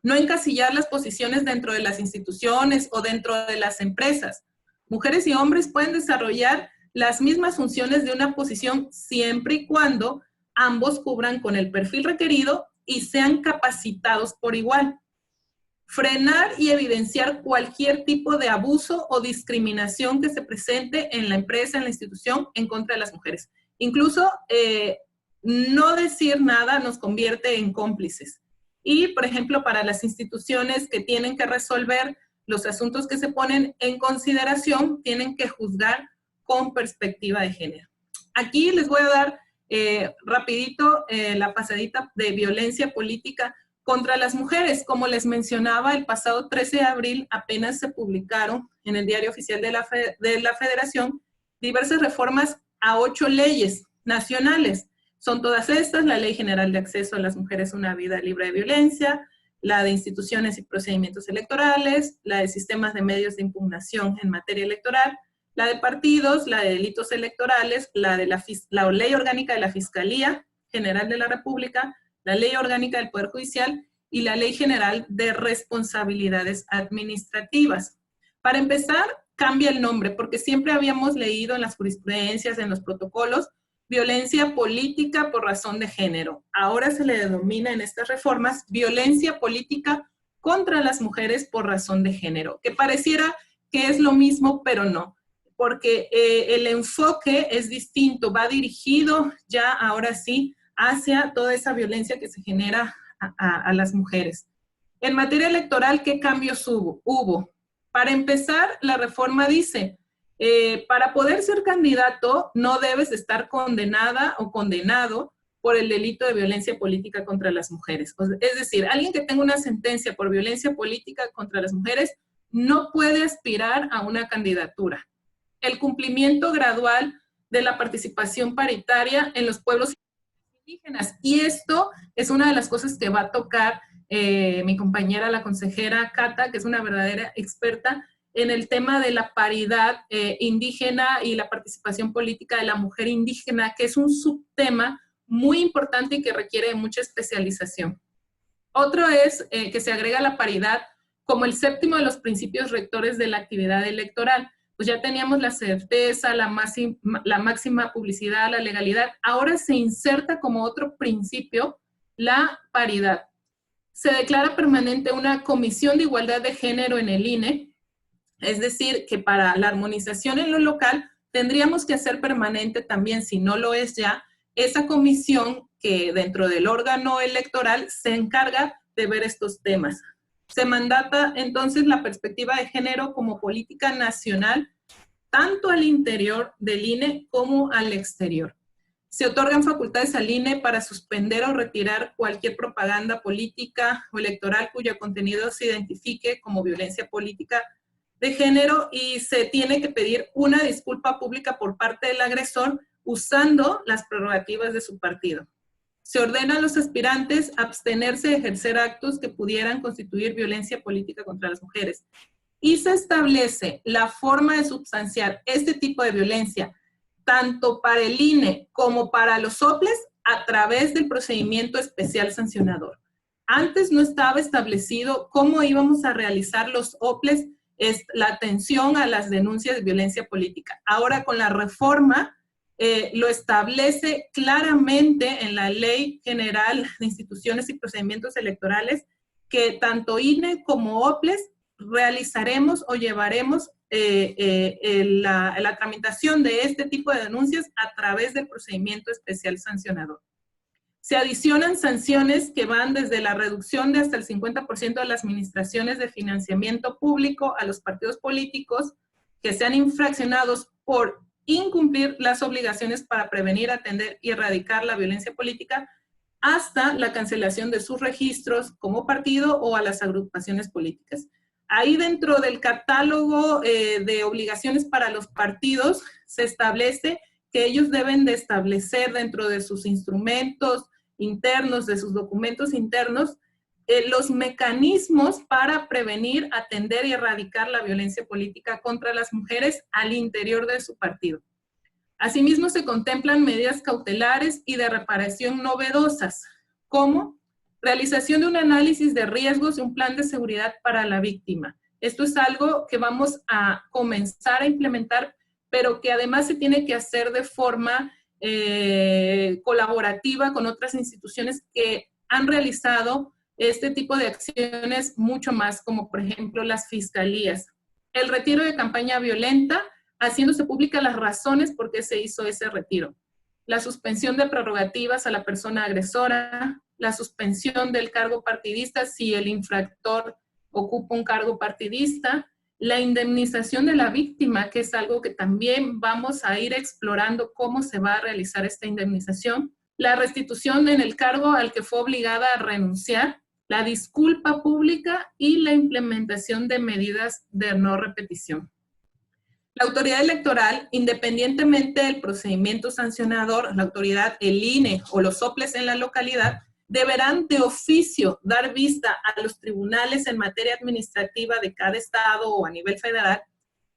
Speaker 2: No encasillar las posiciones dentro de las instituciones o dentro de las empresas. Mujeres y hombres pueden desarrollar las mismas funciones de una posición siempre y cuando ambos cubran con el perfil requerido y sean capacitados por igual. Frenar y evidenciar cualquier tipo de abuso o discriminación que se presente en la empresa, en la institución, en contra de las mujeres. Incluso no decir nada nos convierte en cómplices. Y, por ejemplo, para las instituciones que tienen que resolver los asuntos que se ponen en consideración, tienen que juzgar con perspectiva de género. Aquí les voy a dar rapidito la pasadita de violencia política contra las mujeres. Como les mencionaba, el pasado 13 de abril apenas se publicaron en el Diario Oficial de la Federación diversas reformas a 8 leyes nacionales. Son todas estas: la Ley General de Acceso a las Mujeres a una Vida Libre de Violencia, la de Instituciones y Procedimientos Electorales, la de Sistemas de Medios de Impugnación en Materia Electoral, la de Partidos, la de Delitos Electorales, la Ley Orgánica de la Fiscalía General de la República, la Ley Orgánica del Poder Judicial y la Ley General de Responsabilidades Administrativas. Para empezar, cambia el nombre, porque siempre habíamos leído en las jurisprudencias, en los protocolos, violencia política por razón de género. Ahora se le denomina en estas reformas violencia política contra las mujeres por razón de género, que pareciera que es lo mismo, pero no, porque el enfoque es distinto, va dirigido ya ahora sí hacia toda esa violencia que se genera a las mujeres. En materia electoral, ¿qué cambios hubo? Para empezar, la reforma dice: para poder ser candidato no debes estar condenada o condenado por el delito de violencia política contra las mujeres. Es decir, alguien que tenga una sentencia por violencia política contra las mujeres no puede aspirar a una candidatura. El cumplimiento gradual de la participación paritaria en los pueblos indígenas. Y esto es una de las cosas que va a tocar mi compañera, la consejera Cata, que es una verdadera experta en el tema de la paridad indígena y la participación política de la mujer indígena, que es un subtema muy importante y que requiere mucha especialización. Otro es que se agrega la paridad como el séptimo de los principios rectores de la actividad electoral. Pues ya teníamos la certeza, la máxima publicidad, la legalidad. Ahora se inserta como otro principio la paridad. Se declara permanente una comisión de igualdad de género en el INE, es decir, que para la armonización en lo local tendríamos que hacer permanente también, si no lo es ya, esa comisión que dentro del órgano electoral se encarga de ver estos temas. Se mandata entonces la perspectiva de género como política nacional, tanto al interior del INE como al exterior. Se otorgan facultades al INE para suspender o retirar cualquier propaganda política o electoral cuyo contenido se identifique como violencia política de género, y se tiene que pedir una disculpa pública por parte del agresor usando las prerrogativas de su partido. Se ordena a los aspirantes abstenerse de ejercer actos que pudieran constituir violencia política contra las mujeres. Y se establece la forma de substanciar este tipo de violencia, tanto para el INE como para los OPLES, a través del procedimiento especial sancionador. Antes no estaba establecido cómo íbamos a realizar los OPLES la atención a las denuncias de violencia política. Ahora, con la reforma, lo establece claramente en la Ley General de Instituciones y Procedimientos Electorales, que tanto INE como OPLES realizaremos o llevaremos la tramitación de este tipo de denuncias a través del procedimiento especial sancionador. Se adicionan sanciones que van desde la reducción de hasta el 50% de las administraciones de financiamiento público a los partidos políticos que sean infraccionados por incumplir las obligaciones para prevenir, atender y erradicar la violencia política, hasta la cancelación de sus registros como partido o a las agrupaciones políticas. Ahí dentro del catálogo de obligaciones para los partidos se establece que ellos deben de establecer dentro de sus instrumentos internos, de sus documentos internos, los mecanismos para prevenir, atender y erradicar la violencia política contra las mujeres al interior de su partido. Asimismo, se contemplan medidas cautelares y de reparación novedosas, como realización de un análisis de riesgos y un plan de seguridad para la víctima. Esto es algo que vamos a comenzar a implementar, pero que además se tiene que hacer de forma colaborativa con otras instituciones que han realizado este tipo de acciones mucho más, como por ejemplo las fiscalías. El retiro de campaña violenta, haciéndose públicas las razones por qué se hizo ese retiro. la suspensión de prerrogativas a la persona agresora, la suspensión del cargo partidista si el infractor ocupa un cargo partidista, la indemnización de la víctima, que es algo que también vamos a ir explorando cómo se va a realizar esta indemnización, la restitución en el cargo al que fue obligada a renunciar, la disculpa pública y la implementación de medidas de no repetición. La autoridad electoral, independientemente del procedimiento sancionador, la autoridad, el INE o los soples en la localidad, deberán de oficio dar vista a los tribunales en materia administrativa de cada estado o a nivel federal,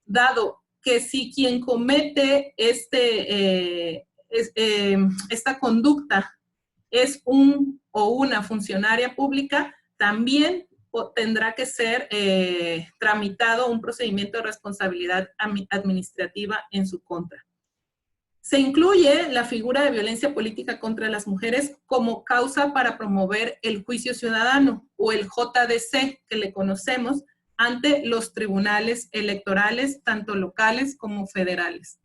Speaker 2: dado que si quien comete esta conducta es un o una funcionaria pública, también tendrá que ser tramitado un procedimiento de responsabilidad administrativa en su contra. Se incluye la figura de violencia política contra las mujeres como causa para promover el juicio ciudadano o el JDC, que le conocemos, ante los tribunales electorales, tanto locales como federales.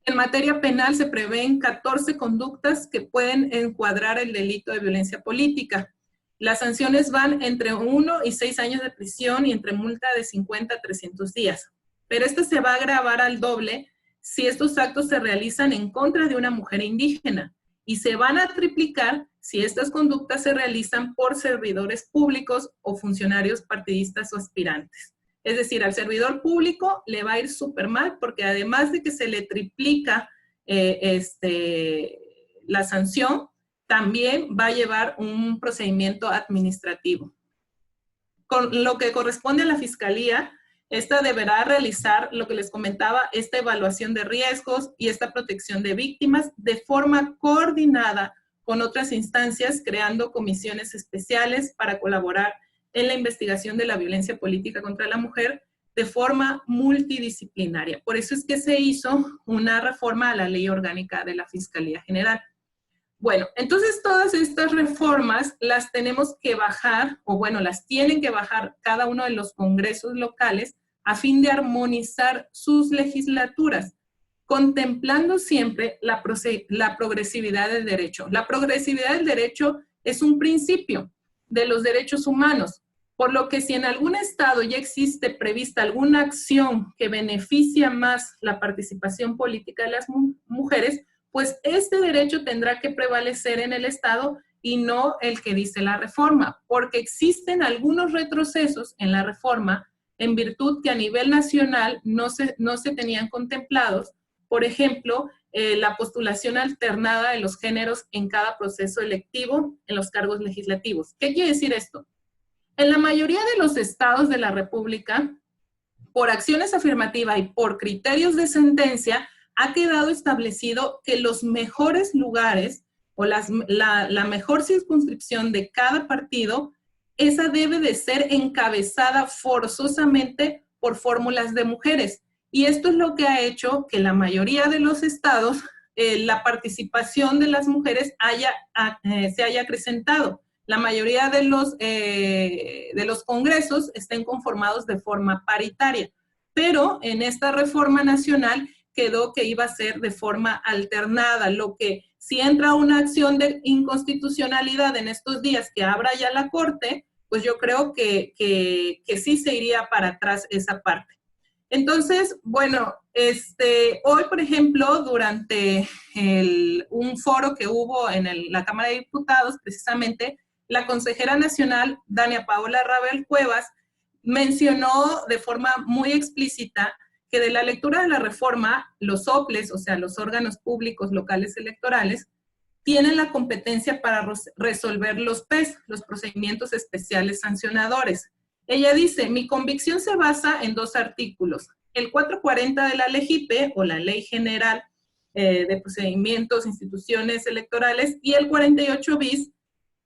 Speaker 2: En materia penal se prevén 14 conductas que pueden encuadrar el delito de violencia política. Las sanciones van entre 1 y 6 años de prisión y entre multa de 50 a 300 días. Pero esto se va a agravar al doble si estos actos se realizan en contra de una mujer indígena y se van a triplicar si estas conductas se realizan por servidores públicos o funcionarios partidistas o aspirantes. Es decir, al servidor público le va a ir súper mal porque además de que se le triplica la sanción, también va a llevar un procedimiento administrativo. Con lo que corresponde a la Fiscalía, esta deberá realizar lo que les comentaba, esta evaluación de riesgos y esta protección de víctimas de forma coordinada con otras instancias, creando comisiones especiales para colaborar en la investigación de la violencia política contra la mujer de forma multidisciplinaria. Por eso es que se hizo una reforma a la Ley Orgánica de la Fiscalía General. Bueno, entonces todas estas reformas las tenemos que bajar, o bueno, las tienen que bajar cada uno de los congresos locales a fin de armonizar sus legislaturas, contemplando siempre la progresividad del derecho. La progresividad del derecho es un principio de los derechos humanos, por lo que si en algún estado ya existe prevista alguna acción que beneficia más la participación política de las mujeres, pues este derecho tendrá que prevalecer en el estado y no el que dice la reforma, porque existen algunos retrocesos en la reforma en virtud que a nivel nacional no se tenían contemplados. Por ejemplo, la postulación alternada de los géneros en cada proceso electivo en los cargos legislativos. ¿Qué quiere decir esto? En la mayoría de los estados de la República, por acciones afirmativas y por criterios de sentencia, ha quedado establecido que los mejores lugares o la mejor circunscripción de cada partido, esa debe de ser encabezada forzosamente por fórmulas de mujeres. Y esto es lo que ha hecho que la mayoría de los estados, la participación de las mujeres se haya acrecentado. La mayoría de los congresos estén conformados de forma paritaria. Pero en esta reforma nacional quedó que iba a ser de forma alternada, lo que si entra una acción de inconstitucionalidad en estos días que abra ya la Corte, pues yo creo que sí se iría para atrás esa parte. Entonces, bueno, hoy, por ejemplo, durante un foro que hubo en la Cámara de Diputados, precisamente, la consejera nacional, Dania Paola Rabel Cuevas, mencionó de forma muy explícita que de la lectura de la reforma, los soples, o sea, los órganos públicos locales electorales, tienen la competencia para resolver los PES, los procedimientos especiales sancionadores. Ella dice, mi convicción se basa en 2 artículos. El 440 de la LEGIPE, o la Ley General de Procedimientos, Instituciones Electorales, y el 48 bis,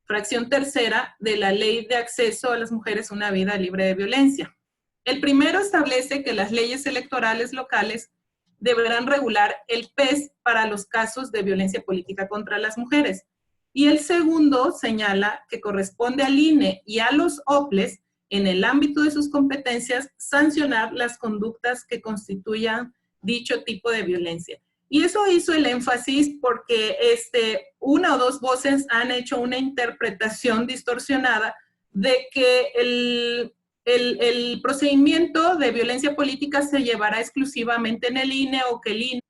Speaker 2: fracción tercera, de la Ley de Acceso a las Mujeres a una Vida Libre de Violencia. El primero establece que las leyes electorales locales deberán regular el PES para los casos de violencia política contra las mujeres. Y el segundo señala que corresponde al INE y a los OPLES, en el ámbito de sus competencias, sancionar las conductas que constituyan dicho tipo de violencia. Y eso hizo el énfasis porque una o dos voces han hecho una interpretación distorsionada de que el procedimiento de violencia política se llevará exclusivamente en el INE, o que el INE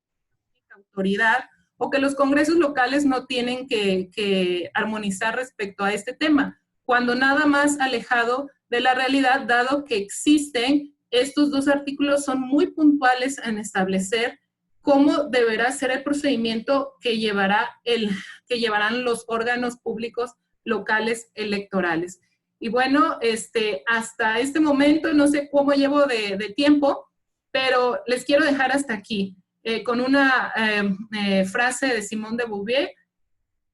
Speaker 2: tiene autoridad, o que los congresos locales no tienen que armonizar respecto a este tema, cuando nada más alejado de la realidad, dado que existen estos dos artículos, son muy puntuales en establecer cómo deberá ser el procedimiento que llevarán los órganos públicos locales electorales. Y bueno, hasta este momento, no sé cómo llevo de tiempo, pero les quiero dejar hasta aquí, con una frase de Simone de Beauvoir,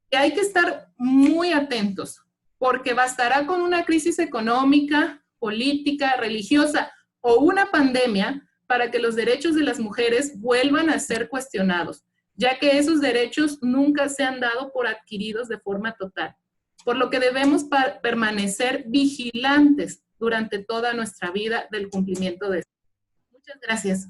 Speaker 2: que hay que estar muy atentos, porque bastará con una crisis económica, política, religiosa o una pandemia para que los derechos de las mujeres vuelvan a ser cuestionados, ya que esos derechos nunca se han dado por adquiridos de forma total, por lo que debemos permanecer vigilantes durante toda nuestra vida del cumplimiento de esto. Muchas gracias.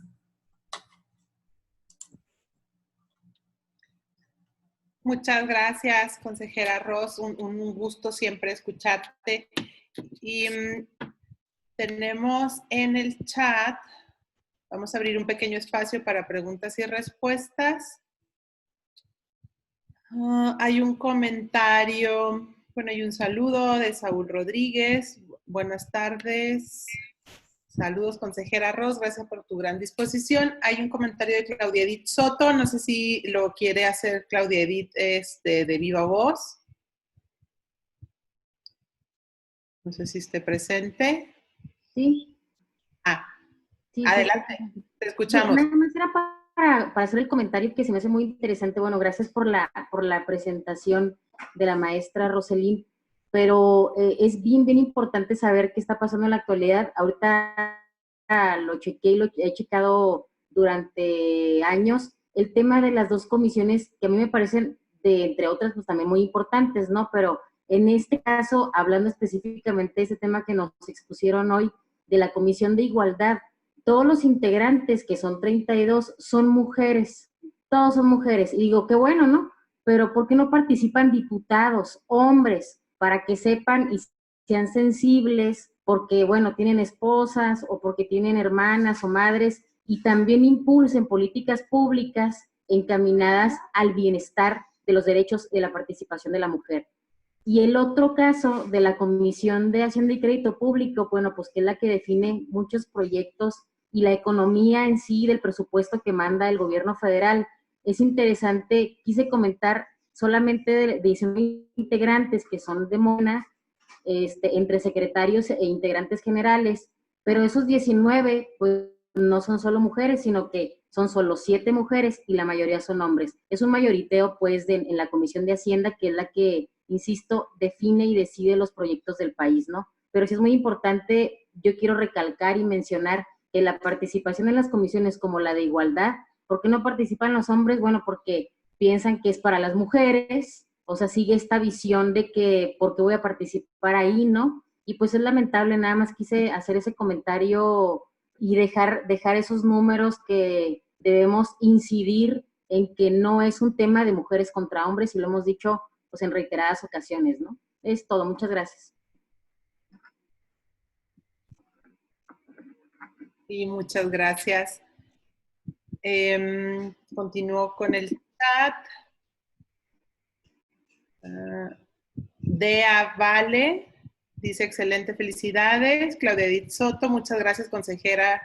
Speaker 1: Muchas gracias, consejera Ros. Un gusto siempre escucharte. Y tenemos en el chat, vamos a abrir un pequeño espacio para preguntas y respuestas. Hay un comentario, bueno, hay un saludo de Saúl Rodríguez. Buenas tardes. Saludos, consejera Ros, gracias por tu gran disposición. Hay un comentario de Claudia Edith Soto, no sé si lo quiere hacer Claudia Edith de viva voz. No sé si esté presente.
Speaker 3: Sí.
Speaker 1: Sí, adelante, sí. Te escuchamos.
Speaker 3: Nada más era para hacer el comentario que se me hace muy interesante. Bueno, gracias por la presentación de la maestra Roselín, pero es bien importante saber qué está pasando en la actualidad. Ahorita lo chequé y lo he checado durante años. El tema de las dos comisiones, que a mí me parecen, entre otras, pues también muy importantes, ¿no? Pero en este caso, hablando específicamente de ese tema que nos expusieron hoy, de la Comisión de Igualdad, todos los integrantes, que son 32, son mujeres, todos son mujeres. Y digo, qué bueno, ¿no? Pero ¿por qué no participan diputados, hombres, para que sepan y sean sensibles, porque, bueno, tienen esposas o porque tienen hermanas o madres, y también impulsen políticas públicas encaminadas al bienestar de los derechos de la participación de la mujer? Y el otro caso de la Comisión de Hacienda y Crédito Público, bueno, pues que es la que define muchos proyectos y la economía en sí del presupuesto que manda el gobierno federal. Es interesante, quise comentar solamente de 19 integrantes que son de Morena, entre secretarios e integrantes generales, pero esos 19, pues no son solo mujeres, sino que son solo 7 mujeres y la mayoría son hombres. Es un mayoriteo, pues, en la Comisión de Hacienda, que es la que, insisto, define y decide los proyectos del país, ¿no? Pero sí es muy importante, yo quiero recalcar y mencionar que la participación en las comisiones como la de igualdad, ¿por qué no participan los hombres? Bueno, porque piensan que es para las mujeres, o sea, sigue esta visión de que, ¿por qué voy a participar ahí, no? Y pues es lamentable, nada más quise hacer ese comentario y dejar esos números que debemos incidir en que no es un tema de mujeres contra hombres, y lo hemos dicho pues en reiteradas ocasiones, ¿no? Es todo, muchas gracias.
Speaker 1: Sí, muchas gracias. Continúo con el chat. Dea Vale dice: excelente, felicidades. Claudia Edith Soto, muchas gracias, consejera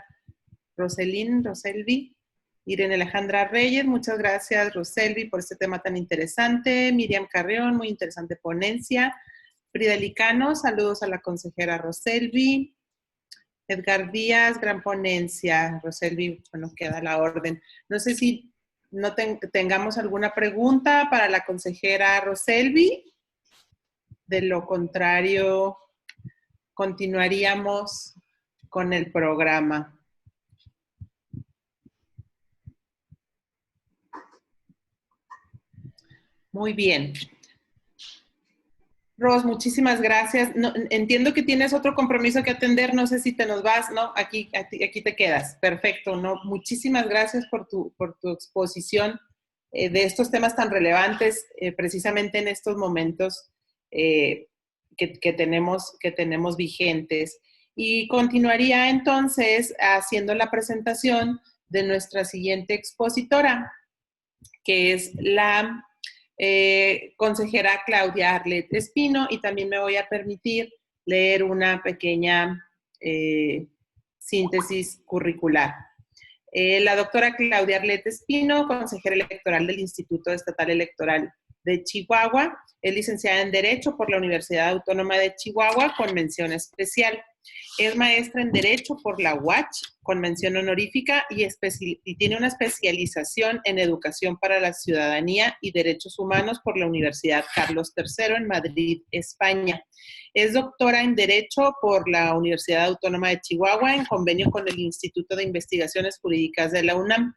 Speaker 1: Roselvi. Irene Alejandra Reyes, muchas gracias, Roselvi, por este tema tan interesante. Miriam Carrión, muy interesante ponencia. Frida Licano, saludos a la consejera Roselvi. Edgar Díaz, gran ponencia. Roselvi, bueno, queda la orden. No sé si no tengamos alguna pregunta para la consejera Roselvi. De lo contrario, continuaríamos con el programa. Muy bien. Ros, muchísimas gracias. No, entiendo que tienes otro compromiso que atender, no sé si te nos vas, ¿no? Aquí te quedas. Perfecto, ¿no? Muchísimas gracias por tu exposición de estos temas tan relevantes, precisamente en estos momentos que tenemos vigentes. Y continuaría entonces haciendo la presentación de nuestra siguiente expositora, que es la consejera Claudia Arlet Espino, y también me voy a permitir leer una pequeña síntesis curricular. La doctora Claudia Arlet Espino, consejera electoral del Instituto Estatal Electoral de Chihuahua, es licenciada en Derecho por la Universidad Autónoma de Chihuahua con mención especial. Es maestra en Derecho por la UACH con mención honorífica y tiene una especialización en Educación para la Ciudadanía y Derechos Humanos por la Universidad Carlos III en Madrid, España. Es doctora en Derecho por la Universidad Autónoma de Chihuahua en convenio con el Instituto de Investigaciones Jurídicas de la UNAM,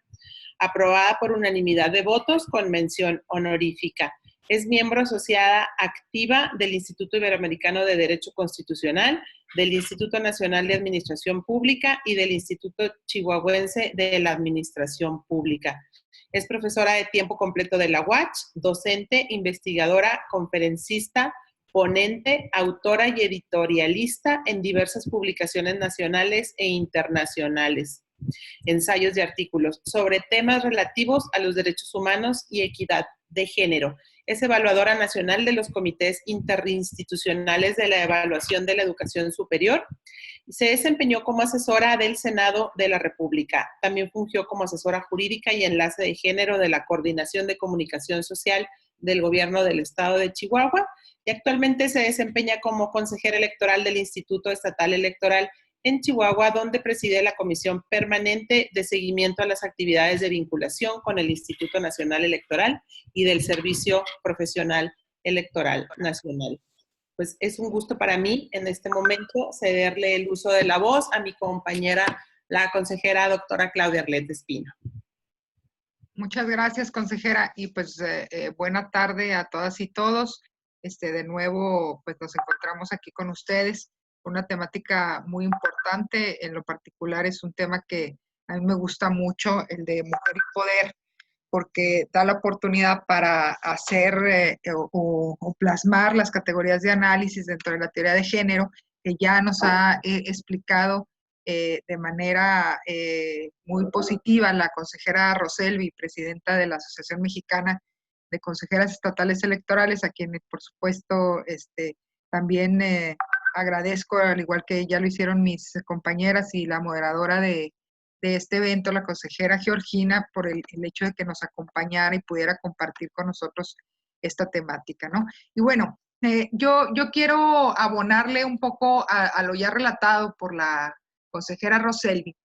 Speaker 1: aprobada por unanimidad de votos con mención honorífica. Es miembro asociada activa del Instituto Iberoamericano de Derecho Constitucional, del Instituto Nacional de Administración Pública y del Instituto Chihuahuense de la Administración Pública. Es profesora de tiempo completo de la UACH, docente, investigadora, conferencista, ponente, autora y editorialista en diversas publicaciones nacionales e internacionales, ensayos y artículos sobre temas relativos a los derechos humanos y equidad de género. Es evaluadora nacional de los comités interinstitucionales de la evaluación de la educación superior. Se desempeñó como asesora del Senado de la República. También fungió como asesora jurídica y enlace de género de la Coordinación de Comunicación Social del Gobierno del Estado de Chihuahua y actualmente se desempeña como consejera electoral del Instituto Estatal Electoral en Chihuahua, donde preside la Comisión Permanente de Seguimiento a las Actividades de Vinculación con el Instituto Nacional Electoral y del Servicio Profesional Electoral Nacional. Pues es un gusto para mí en este momento cederle el uso de la voz a mi compañera, la consejera doctora Claudia Arlet Espino.
Speaker 4: Muchas gracias, consejera, y pues buena tarde a todas y todos. De nuevo, pues nos encontramos aquí con ustedes. Una temática muy importante, en lo particular es un tema que a mí me gusta mucho, el de mujer y poder, porque da la oportunidad para hacer o plasmar las categorías de análisis dentro de la teoría de género, que ya nos ha explicado de manera muy positiva la consejera Roselvi, presidenta de la Asociación Mexicana de Consejeras Estatales Electorales, a quien por supuesto también agradezco, al igual que ya lo hicieron mis compañeras y la moderadora de este evento, la consejera Georgina, por el hecho de que nos acompañara y pudiera compartir con nosotros esta temática, ¿no? Y bueno, yo quiero abonarle un poco a lo ya relatado por la consejera Roselvi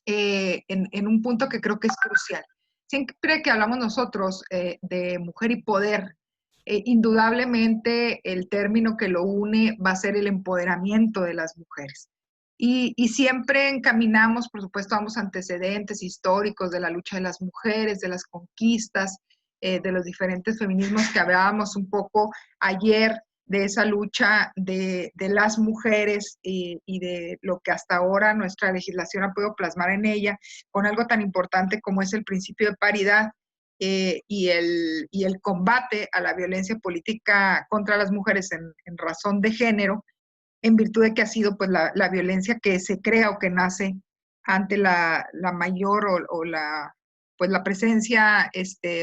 Speaker 4: en un punto que creo que es crucial. Siempre que hablamos nosotros de mujer y poder, indudablemente el término que lo une va a ser el empoderamiento de las mujeres. Y siempre encaminamos, por supuesto, vamos antecedentes históricos de la lucha de las mujeres, de las conquistas, de los diferentes feminismos que hablábamos un poco ayer, de esa lucha de las mujeres y de lo que hasta ahora nuestra legislación ha podido plasmar en ella, con algo tan importante como es el principio de paridad y el combate a la violencia política contra las mujeres en razón de género, en virtud de que ha sido pues la violencia que se crea o que nace ante la mayor o la presencia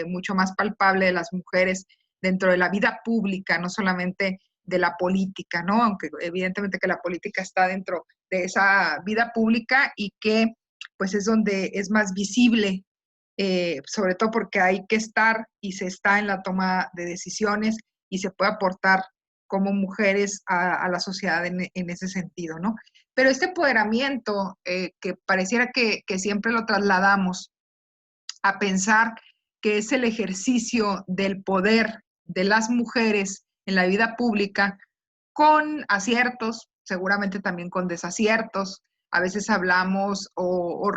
Speaker 4: mucho más palpable de las mujeres dentro de la vida pública, no solamente de la política, ¿no? Aunque evidentemente que la política está dentro de esa vida pública y que pues es donde es más visible, sobre todo porque hay que estar y se está en la toma de decisiones y se puede aportar como mujeres a la sociedad en ese sentido, ¿no? Pero este empoderamiento que pareciera que siempre lo trasladamos a pensar que es el ejercicio del poder de las mujeres en la vida pública, con aciertos, seguramente también con desaciertos. A veces hablamos o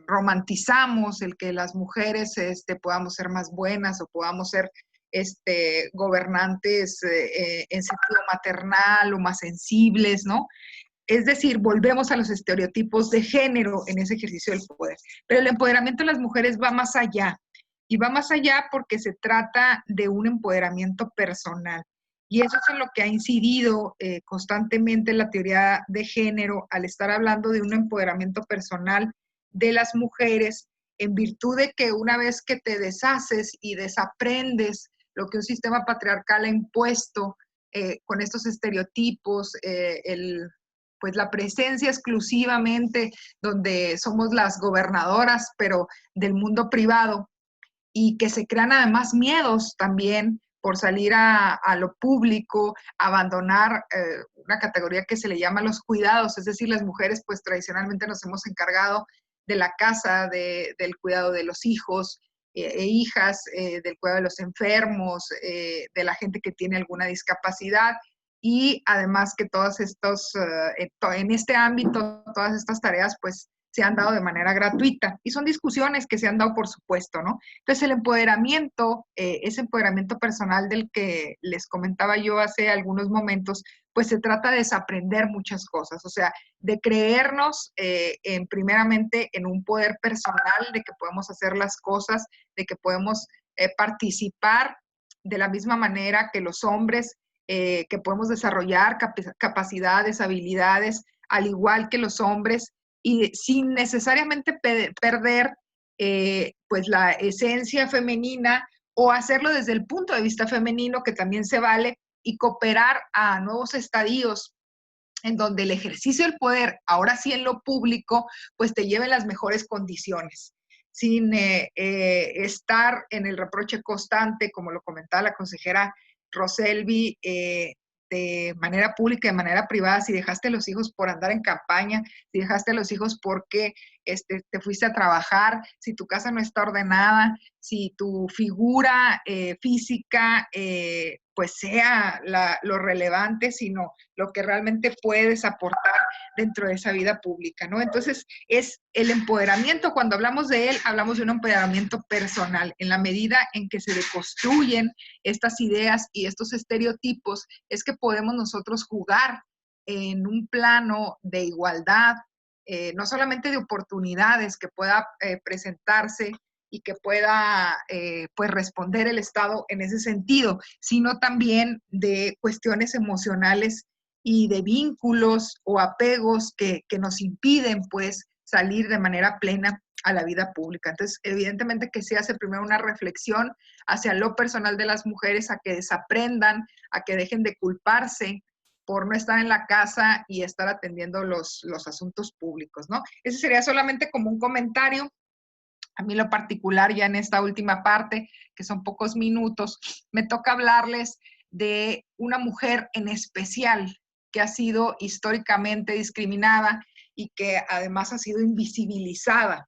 Speaker 4: romantizamos el que las mujeres podamos ser más buenas o podamos ser gobernantes en sentido maternal o más sensibles, ¿no? Es decir, volvemos a los estereotipos de género en ese ejercicio del poder. Pero el empoderamiento de las mujeres va más allá. Y va más allá porque se trata de un empoderamiento personal. Y eso es en lo que ha incidido constantemente la teoría de género al estar hablando de un empoderamiento personal de las mujeres, en virtud de que una vez que te deshaces y desaprendes lo que un sistema patriarcal ha impuesto con estos estereotipos, pues la presencia exclusivamente donde somos las gobernadoras, pero del mundo privado, y que se crean además miedos también por salir a lo público, abandonar una categoría que se le llama los cuidados, es decir, las mujeres pues tradicionalmente nos hemos encargado de la casa, del cuidado de los hijos e hijas, del cuidado de los enfermos, de la gente que tiene alguna discapacidad, y además que todos estos, en este ámbito, todas estas tareas pues se han dado de manera gratuita. Y son discusiones que se han dado, por supuesto, ¿no? Entonces, el empoderamiento, ese empoderamiento personal del que les comentaba yo hace algunos momentos, pues se trata de desaprender muchas cosas, o sea, de creernos primeramente en un poder personal, de que podemos hacer las cosas, de que podemos participar de la misma manera que los hombres, que podemos desarrollar capacidades, habilidades, al igual que los hombres, y sin necesariamente perder pues la esencia femenina, o hacerlo desde el punto de vista femenino, que también se vale, y cooperar a nuevos estadios en donde el ejercicio del poder, ahora sí en lo público, pues te lleve en las mejores condiciones, sin estar en el reproche constante, como lo comentaba la consejera Roselvi, de manera pública, de manera privada, si dejaste a los hijos por andar en campaña, si dejaste a los hijos porque te fuiste a trabajar, si tu casa no está ordenada, si tu figura física pues sea lo relevante, sino lo que realmente puedes aportar dentro de esa vida pública, ¿no? Entonces, es el empoderamiento, cuando hablamos de él, hablamos de un empoderamiento personal, en la medida en que se deconstruyen estas ideas y estos estereotipos, es que podemos nosotros jugar en un plano de igualdad, no solamente de oportunidades que pueda presentarse y que pueda pues responder el Estado en ese sentido, sino también de cuestiones emocionales y de vínculos o apegos que nos impiden pues salir de manera plena a la vida pública. Entonces, evidentemente que se hace primero una reflexión hacia lo personal de las mujeres, a que desaprendan, a que dejen de culparse por no estar en la casa y estar atendiendo los asuntos públicos, ¿no? Ese sería solamente como un comentario. A mí lo particular, ya en esta última parte, que son pocos minutos, me toca hablarles de una mujer en especial que ha sido históricamente discriminada y que además ha sido invisibilizada,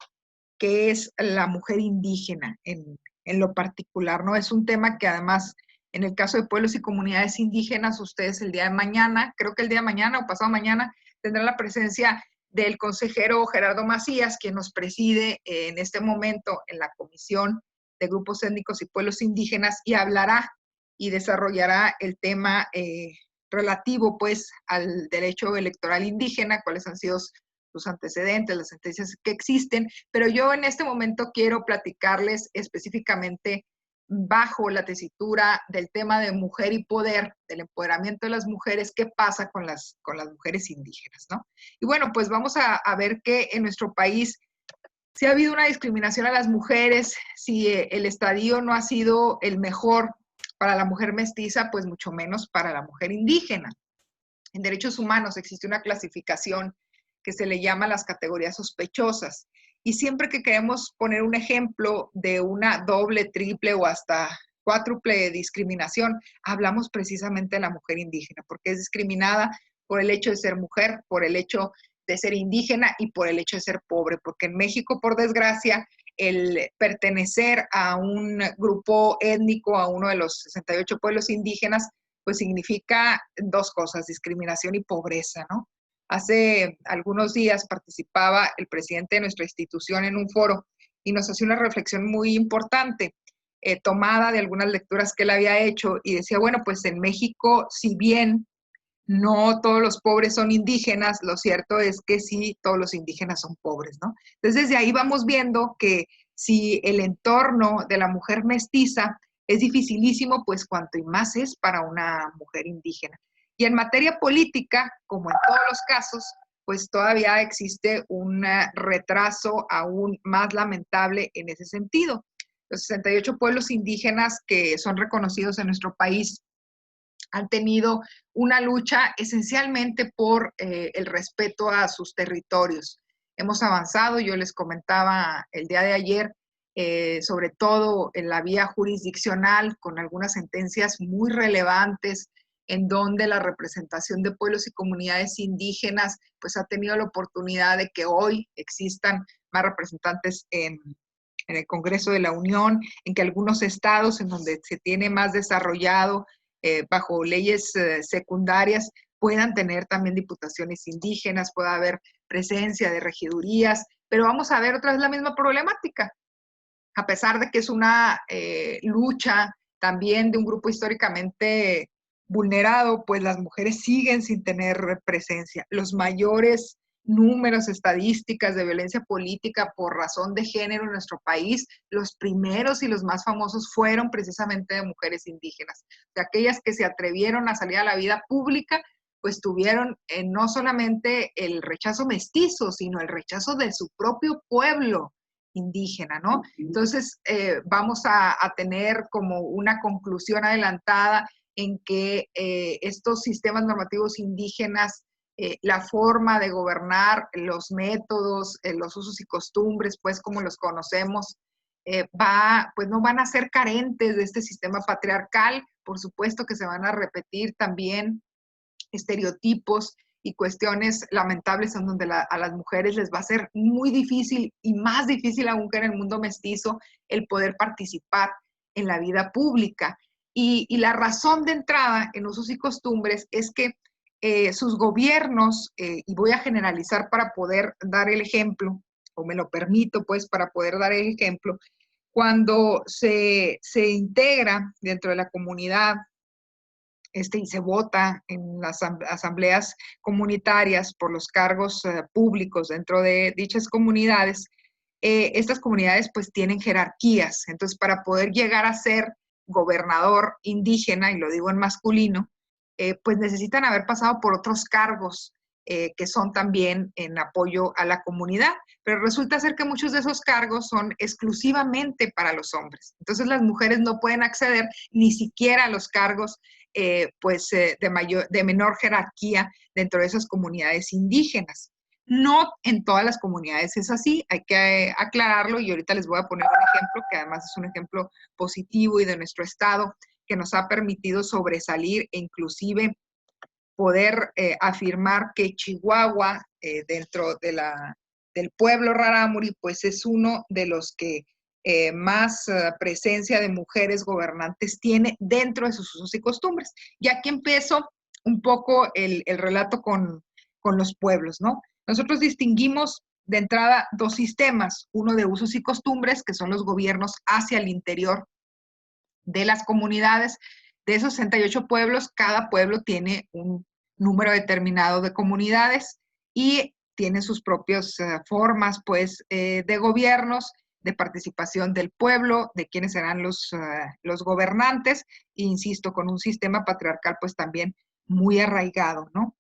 Speaker 4: que es la mujer indígena en lo particular, ¿no? Es un tema que además, en el caso de pueblos y comunidades indígenas, ustedes el día de mañana, creo que el día de mañana o pasado mañana, tendrán la presencia del consejero Gerardo Macías, quien nos preside en este momento en la Comisión de Grupos Étnicos y Pueblos Indígenas, y hablará y desarrollará el tema relativo pues al derecho electoral indígena, cuáles han sido sus antecedentes, las sentencias que existen, pero yo en este momento quiero platicarles específicamente bajo la tesitura del tema de mujer y poder, del empoderamiento de las mujeres, qué pasa con las mujeres indígenas, ¿no? Y bueno, pues vamos a ver que en nuestro país si ha habido una discriminación a las mujeres, si el estadio no ha sido el mejor para la mujer mestiza, pues mucho menos para la mujer indígena. En derechos humanos existe una clasificación que se le llama las categorías sospechosas. Y siempre que queremos poner un ejemplo de una doble, triple o hasta cuádruple discriminación, hablamos precisamente de la mujer indígena, porque es discriminada por el hecho de ser mujer, por el hecho de ser indígena y por el hecho de ser pobre, porque en México, por desgracia, el pertenecer a un grupo étnico, a uno de los 68 pueblos indígenas, pues significa dos cosas, discriminación y pobreza, ¿no? Hace algunos días participaba el presidente de nuestra institución en un foro y nos hacía una reflexión muy importante. tomada de algunas lecturas que él había hecho y decía, bueno, pues en México, si bien no todos los pobres son indígenas, lo cierto es que sí, todos los indígenas son pobres, ¿no? Entonces, desde ahí vamos viendo que si el entorno de la mujer mestiza es dificilísimo, pues cuanto y más es para una mujer indígena. Y en materia política, como en todos los casos, pues todavía existe un retraso aún más lamentable en ese sentido. Los 68 pueblos indígenas que son reconocidos en nuestro país han tenido una lucha esencialmente por el respeto a sus territorios. Hemos avanzado, yo les comentaba el día de ayer, sobre todo en la vía jurisdiccional, con algunas sentencias muy relevantes, en donde la representación de pueblos y comunidades indígenas pues ha tenido la oportunidad de que hoy existan más representantes en el Congreso de la Unión, en que algunos estados en donde se tiene más desarrollado bajo leyes secundarias puedan tener también diputaciones indígenas, pueda haber presencia de regidurías, pero vamos a ver otra vez la misma problemática. A pesar de que es una lucha también de un grupo históricamente vulnerado, pues las mujeres siguen sin tener presencia. Los mayores números, estadísticas de violencia política por razón de género en nuestro país, los primeros y los más famosos fueron precisamente de mujeres indígenas. De aquellas que se atrevieron a salir a la vida pública, pues tuvieron no solamente el rechazo mestizo, sino el rechazo de su propio pueblo indígena, ¿no? Entonces, vamos a tener como una conclusión adelantada en que estos sistemas normativos indígenas, la forma de gobernar, los métodos, los usos y costumbres, pues como los conocemos, pues no van a ser carentes de este sistema patriarcal. Por supuesto que se van a repetir también estereotipos y cuestiones lamentables en donde a las mujeres les va a ser muy difícil y más difícil aún que en el mundo mestizo el poder participar en la vida pública. Y la razón de entrada en usos y costumbres es que sus gobiernos, y voy a generalizar para poder dar el ejemplo, o me lo permito pues para poder dar el ejemplo, cuando se integra dentro de la comunidad y se vota en las asambleas comunitarias por los cargos públicos dentro de dichas comunidades, estas comunidades pues tienen jerarquías. Entonces, para poder llegar a ser gobernador indígena, y lo digo en masculino, pues necesitan haber pasado por otros cargos que son también en apoyo a la comunidad, pero resulta ser que muchos de esos cargos son exclusivamente para los hombres. Entonces las mujeres no pueden acceder ni siquiera a los cargos de menor jerarquía dentro de esas comunidades indígenas. No en todas las comunidades es así, hay que aclararlo, y ahorita les voy a poner un ejemplo que además es un ejemplo positivo y de nuestro estado, que nos ha permitido sobresalir e inclusive poder afirmar que Chihuahua, dentro de del pueblo rarámuri, pues es uno de los que más presencia de mujeres gobernantes tiene dentro de sus usos y costumbres. Y aquí empiezo un poco el relato con los pueblos, ¿no? Nosotros distinguimos de entrada dos sistemas, uno de usos y costumbres, que son los gobiernos hacia el interior de las comunidades. De esos 68 pueblos, cada pueblo tiene un número determinado de comunidades y tiene sus propias formas, pues, de gobiernos, de participación del pueblo, de quiénes serán los gobernantes, e insisto, con un sistema patriarcal, pues, también muy arraigado, ¿no?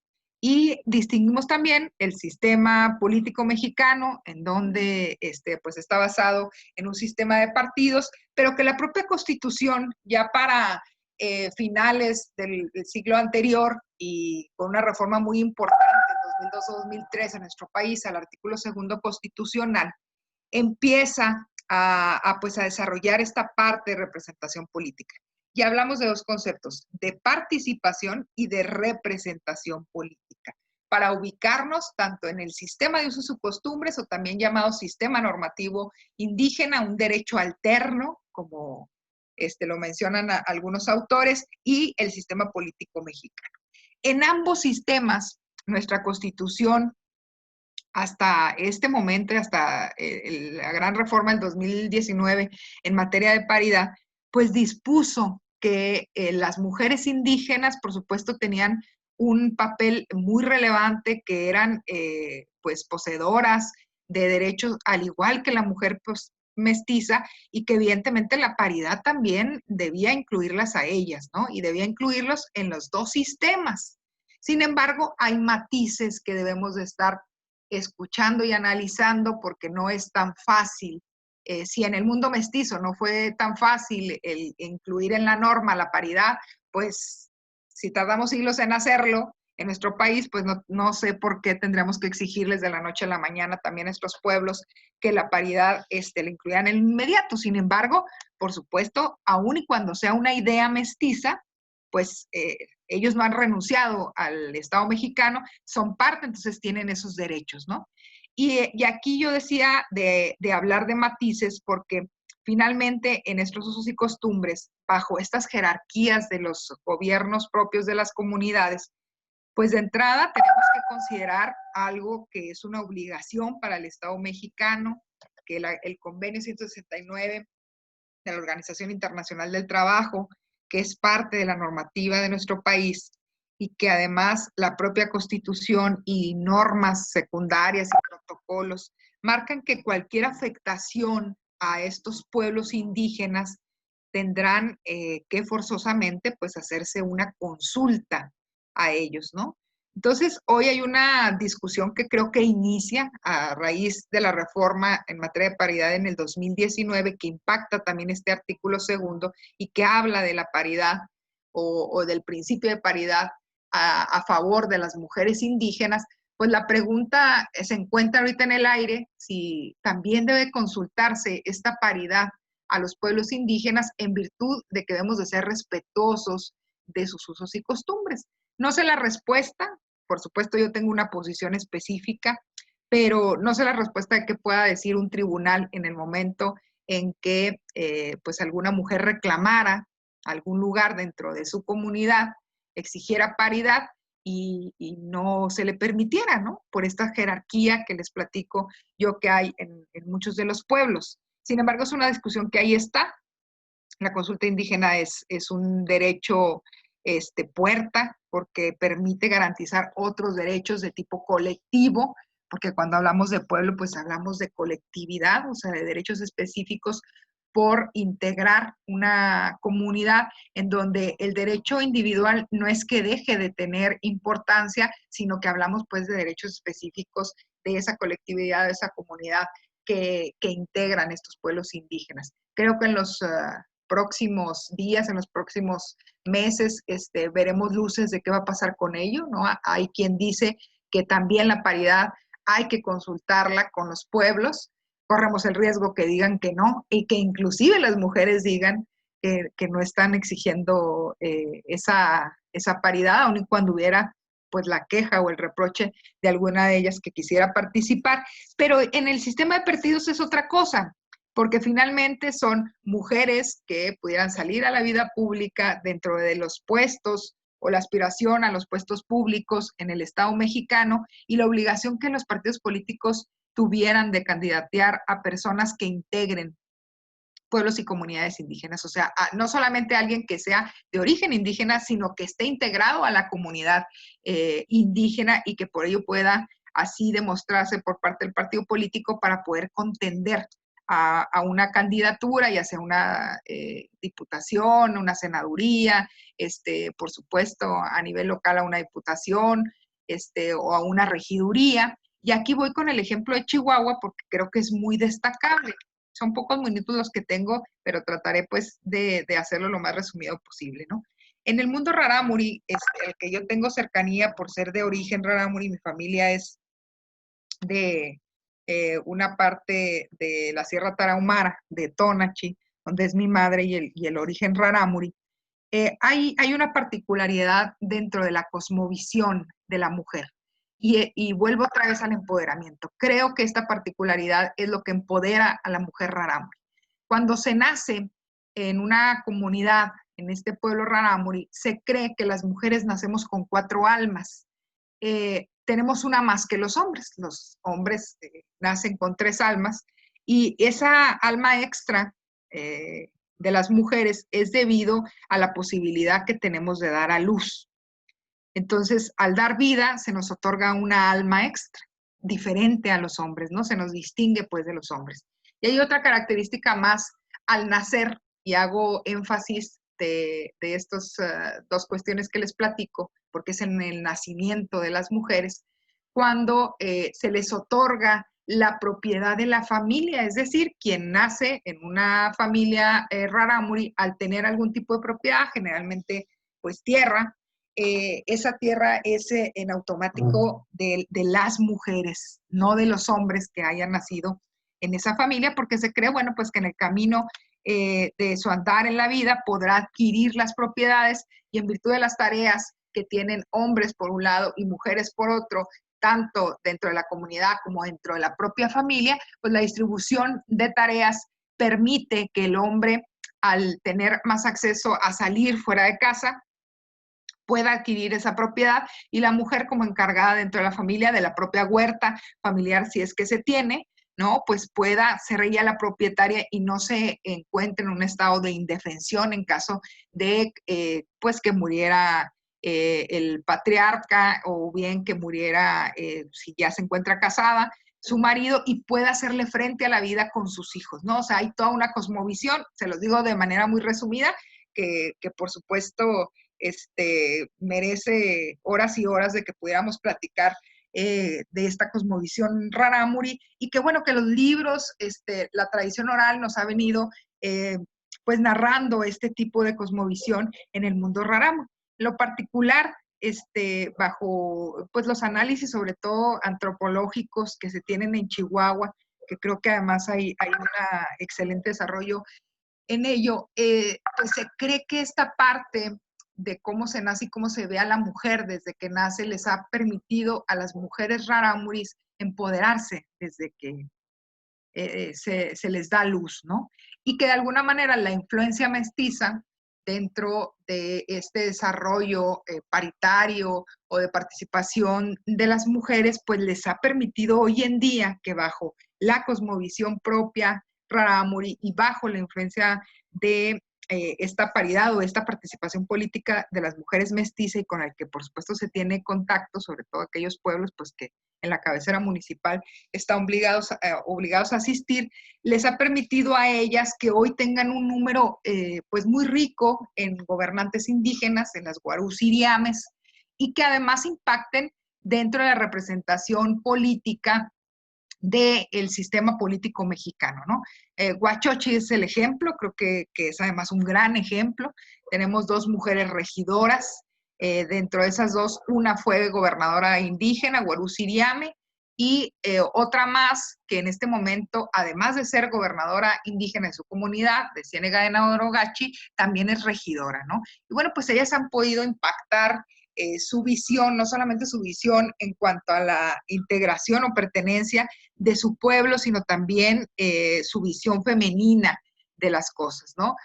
Speaker 4: Y distinguimos también el sistema político mexicano, en donde pues está basado en un sistema de partidos, pero que la propia Constitución, ya para finales del siglo anterior y con una reforma muy importante en 2002-2003 en nuestro país al artículo 2 constitucional, empieza pues a desarrollar esta parte de representación política. Y hablamos de dos conceptos, de participación y de representación política, para ubicarnos tanto en el sistema de usos y costumbres, o también llamado sistema normativo indígena, un derecho alterno, como lo mencionan algunos autores, y el sistema político mexicano. En ambos sistemas, nuestra Constitución, hasta este momento, hasta la gran reforma del 2019 en materia de paridad, pues dispuso que las mujeres indígenas, por supuesto, tenían un papel muy relevante, que eran pues poseedoras de derechos, al igual que la mujer pues, mestiza, y que evidentemente la paridad también debía incluirlas a ellas, ¿no? Y debía incluirlos en los dos sistemas. Sin embargo, hay matices que debemos de estar escuchando y analizando, porque no es tan fácil. Si en el mundo mestizo no fue tan fácil el incluir en la norma la paridad, pues si tardamos siglos en hacerlo en nuestro país, pues no sé por qué tendríamos que exigirles de la noche a la mañana también a estos pueblos que la paridad la incluyan en inmediato. Sin embargo, por supuesto, aun y cuando sea una idea mestiza, pues ellos no han renunciado al Estado mexicano, son parte, entonces tienen esos derechos, ¿no? Y aquí yo decía de hablar de matices, porque finalmente en nuestros usos y costumbres, bajo estas jerarquías de los gobiernos propios de las comunidades, pues de entrada tenemos que considerar algo que es una obligación para el Estado mexicano, que el Convenio 169 de la Organización Internacional del Trabajo, que es parte de la normativa de nuestro país, y que además la propia Constitución y normas secundarias y protocolos marcan que cualquier afectación a estos pueblos indígenas tendrán que forzosamente pues hacerse una consulta a ellos, ¿no? Entonces, hoy hay una discusión que creo que inicia a raíz de la reforma en materia de paridad en el 2019, que impacta también este artículo segundo y que habla de la paridad o del principio de paridad a favor de las mujeres indígenas. Pues la pregunta se encuentra ahorita en el aire, si también debe consultarse esta paridad a los pueblos indígenas en virtud de que debemos de ser respetuosos de sus usos y costumbres. No sé la respuesta, por supuesto yo tengo una posición específica, pero no sé la respuesta de qué pueda decir un tribunal en el momento en que pues alguna mujer reclamara algún lugar dentro de su comunidad, exigiera paridad y no se le permitiera, ¿no? Por esta jerarquía que les platico yo que hay en muchos de los pueblos. Sin embargo, es una discusión que ahí está. La consulta indígena es un derecho puerta, porque permite garantizar otros derechos de tipo colectivo, porque cuando hablamos de pueblo, pues hablamos de colectividad, o sea, de derechos específicos por integrar una comunidad en donde el derecho individual no es que deje de tener importancia, sino que hablamos pues de derechos específicos de esa colectividad, de esa comunidad que integran estos pueblos indígenas. Creo que en los próximos días, en los próximos meses, veremos luces de qué va a pasar con ello, ¿no? Hay quien dice que también la paridad hay que consultarla con los pueblos, corremos el riesgo que digan que no, y que inclusive las mujeres digan que no están exigiendo esa paridad, aun y cuando hubiera pues la queja o el reproche de alguna de ellas que quisiera participar. Pero en el sistema de partidos es otra cosa, porque finalmente son mujeres que pudieran salir a la vida pública dentro de los puestos o la aspiración a los puestos públicos en el Estado mexicano, y la obligación que los partidos políticos tuvieran de candidatear a personas que integren pueblos y comunidades indígenas. O sea, no solamente alguien que sea de origen indígena, sino que esté integrado a la comunidad indígena y que por ello pueda así demostrarse por parte del partido político para poder contender a una candidatura, ya sea una diputación, una senaduría, por supuesto a nivel local a una diputación, o a una regiduría. Y aquí voy con el ejemplo de Chihuahua porque creo que es muy destacable. Son pocos minutos los que tengo, pero trataré pues de hacerlo lo más resumido posible, ¿no? En el mundo rarámuri, el que yo tengo cercanía por ser de origen rarámuri, mi familia es de una parte de la Sierra Tarahumara, de Tonachi, donde es mi madre y el origen rarámuri. Hay una particularidad dentro de la cosmovisión de la mujer. Y vuelvo otra vez al empoderamiento. Creo que esta particularidad es lo que empodera a la mujer rarámuri. Cuando se nace en una comunidad, en este pueblo rarámuri, se cree que las mujeres nacemos con 4 almas. Tenemos una más que los hombres. Los hombres nacen con 3 almas, y esa alma extra de las mujeres es debido a la posibilidad que tenemos de dar a luz. Entonces, al dar vida, se nos otorga una alma extra, diferente a los hombres, ¿no? Se nos distingue, pues, de los hombres. Y hay otra característica más al nacer, y hago énfasis de estas dos cuestiones que les platico, porque es en el nacimiento de las mujeres, cuando se les otorga la propiedad de la familia, es decir, quien nace en una familia rarámuri, al tener algún tipo de propiedad, generalmente, pues, tierra, esa tierra es en automático de las mujeres, no de los hombres que hayan nacido en esa familia, porque se cree, bueno, pues que en el camino de su andar en la vida podrá adquirir las propiedades y en virtud de las tareas que tienen hombres por un lado y mujeres por otro, tanto dentro de la comunidad como dentro de la propia familia, pues la distribución de tareas permite que el hombre, al tener más acceso a salir fuera de casa, pueda adquirir esa propiedad, y la mujer como encargada dentro de la familia, de la propia huerta familiar, si es que se tiene, ¿no? Pues pueda ser ella la propietaria y no se encuentre en un estado de indefensión en caso de, pues, que muriera el patriarca, o bien que muriera, si ya se encuentra casada, su marido, y pueda hacerle frente a la vida con sus hijos, ¿no? O sea, hay toda una cosmovisión, se los digo de manera muy resumida, que por supuesto merece horas y horas de que pudiéramos platicar de esta cosmovisión rarámuri, y que bueno, que los libros, la tradición oral nos ha venido pues narrando este tipo de cosmovisión en el mundo rarámuri. Lo particular, bajo pues los análisis, sobre todo antropológicos, que se tienen en Chihuahua, que creo que además hay un excelente desarrollo en ello, pues se cree que esta parte de cómo se nace y cómo se ve a la mujer desde que nace les ha permitido a las mujeres rarámuris empoderarse desde que se les da luz, ¿no? Y que de alguna manera la influencia mestiza dentro de este desarrollo paritario o de participación de las mujeres, pues les ha permitido hoy en día que bajo la cosmovisión propia rarámuri y bajo la influencia de esta paridad o esta participación política de las mujeres mestizas, y con el que por supuesto se tiene contacto, sobre todo aquellos pueblos pues que en la cabecera municipal están obligados a asistir, les ha permitido a ellas que hoy tengan un número pues muy rico en gobernantes indígenas, en las guarusiriames, y que además impacten dentro de la representación política del sistema político mexicano, ¿no? Huachochi es el ejemplo, creo que es además un gran ejemplo. Tenemos dos mujeres regidoras, dentro de esas dos, una fue gobernadora indígena, Guarusiriame, y otra más que en este momento, además de ser gobernadora indígena de su comunidad, de Ciénega de Norogachi, también es regidora, ¿no? Y bueno, pues ellas han podido impactar su visión, no solamente su visión en cuanto a la integración o pertenencia de su pueblo, sino también su visión femenina de las cosas, ¿no?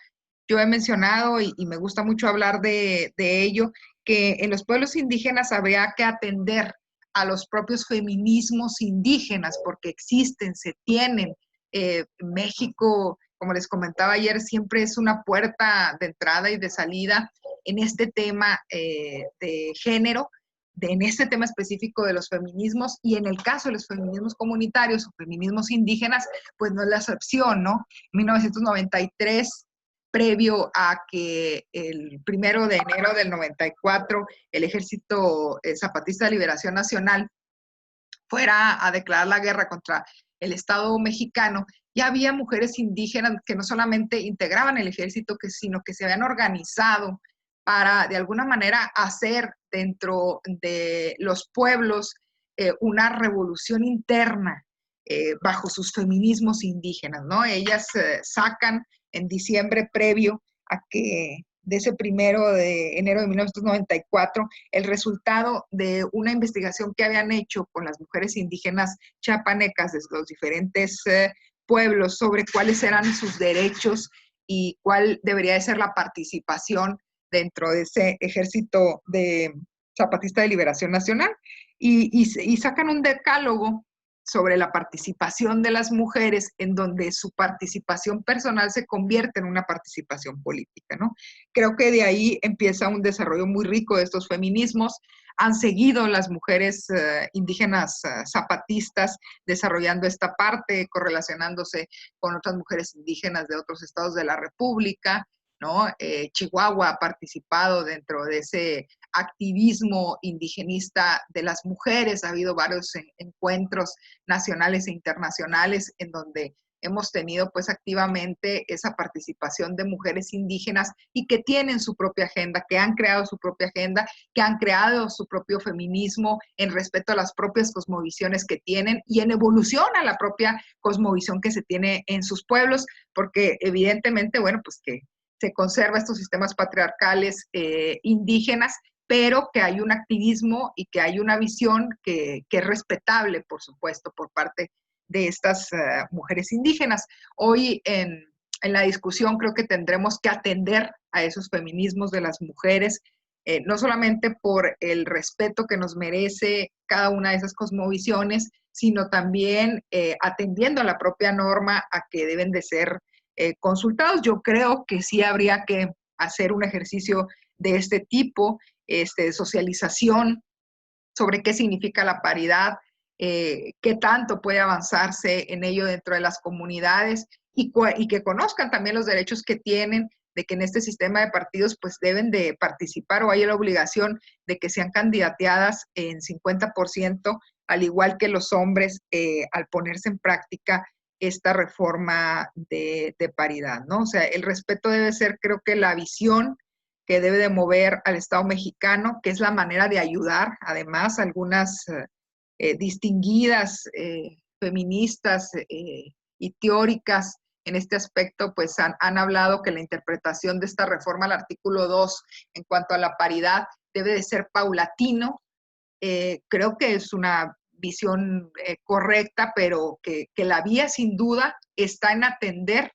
Speaker 4: Yo he mencionado, y me gusta mucho hablar de ello, que en los pueblos indígenas habría que atender a los propios feminismos indígenas, porque existen, se tienen. México, como les comentaba ayer, siempre es una puerta de entrada y de salida en este tema de género, en este tema específico de los feminismos, y en el caso de los feminismos comunitarios o feminismos indígenas, pues no es la excepción, ¿no? En 1993, previo a que el 1 de enero del 94 el Ejército Zapatista de Liberación Nacional fuera a declarar la guerra contra el Estado mexicano, ya había mujeres indígenas que no solamente integraban el ejército, sino que se habían organizado para, de alguna manera, hacer dentro de los pueblos una revolución interna bajo sus feminismos indígenas, ¿no? Ellas sacan en diciembre, previo a que de ese 1 de enero de 1994, el resultado de una investigación que habían hecho con las mujeres indígenas chiapanecas de los diferentes pueblos sobre cuáles eran sus derechos y cuál debería de ser la participación dentro de ese ejército de Zapatista de Liberación Nacional. Y sacan un decálogo sobre la participación de las mujeres, en donde su participación personal se convierte en una participación política, ¿no? Creo que de ahí empieza un desarrollo muy rico de estos feminismos. Han seguido las mujeres indígenas zapatistas desarrollando esta parte, correlacionándose con otras mujeres indígenas de otros estados de la República, ¿no? Chihuahua ha participado dentro de ese activismo indigenista de las mujeres. Ha habido varios encuentros nacionales e internacionales en donde hemos tenido pues activamente esa participación de mujeres indígenas y que tienen su propia agenda, que han creado su propia agenda, que han creado su propio feminismo en respeto a las propias cosmovisiones que tienen y en evolución a la propia cosmovisión que se tiene en sus pueblos, porque evidentemente, bueno, pues que se conserva estos sistemas patriarcales indígenas, pero que hay un activismo y que hay una visión que es respetable, por supuesto, por parte de estas mujeres indígenas. Hoy en la discusión creo que tendremos que atender a esos feminismos de las mujeres, no solamente por el respeto que nos merece cada una de esas cosmovisiones, sino también atendiendo a la propia norma a que deben de ser consultados. Yo creo que sí habría que hacer un ejercicio de este tipo, de socialización sobre qué significa la paridad, qué tanto puede avanzarse en ello dentro de las comunidades y que conozcan también los derechos que tienen, de que en este sistema de partidos pues deben de participar o hay la obligación de que sean candidateadas en 50%, al igual que los hombres, al ponerse en práctica esta reforma de paridad, ¿no? O sea, el respeto debe ser, creo que la visión que debe de mover al Estado mexicano, que es la manera de ayudar, además, algunas distinguidas feministas y teóricas en este aspecto, pues han hablado que la interpretación de esta reforma al artículo 2 en cuanto a la paridad debe de ser paulatino. Creo que es una visión correcta, pero que la vía sin duda está en atender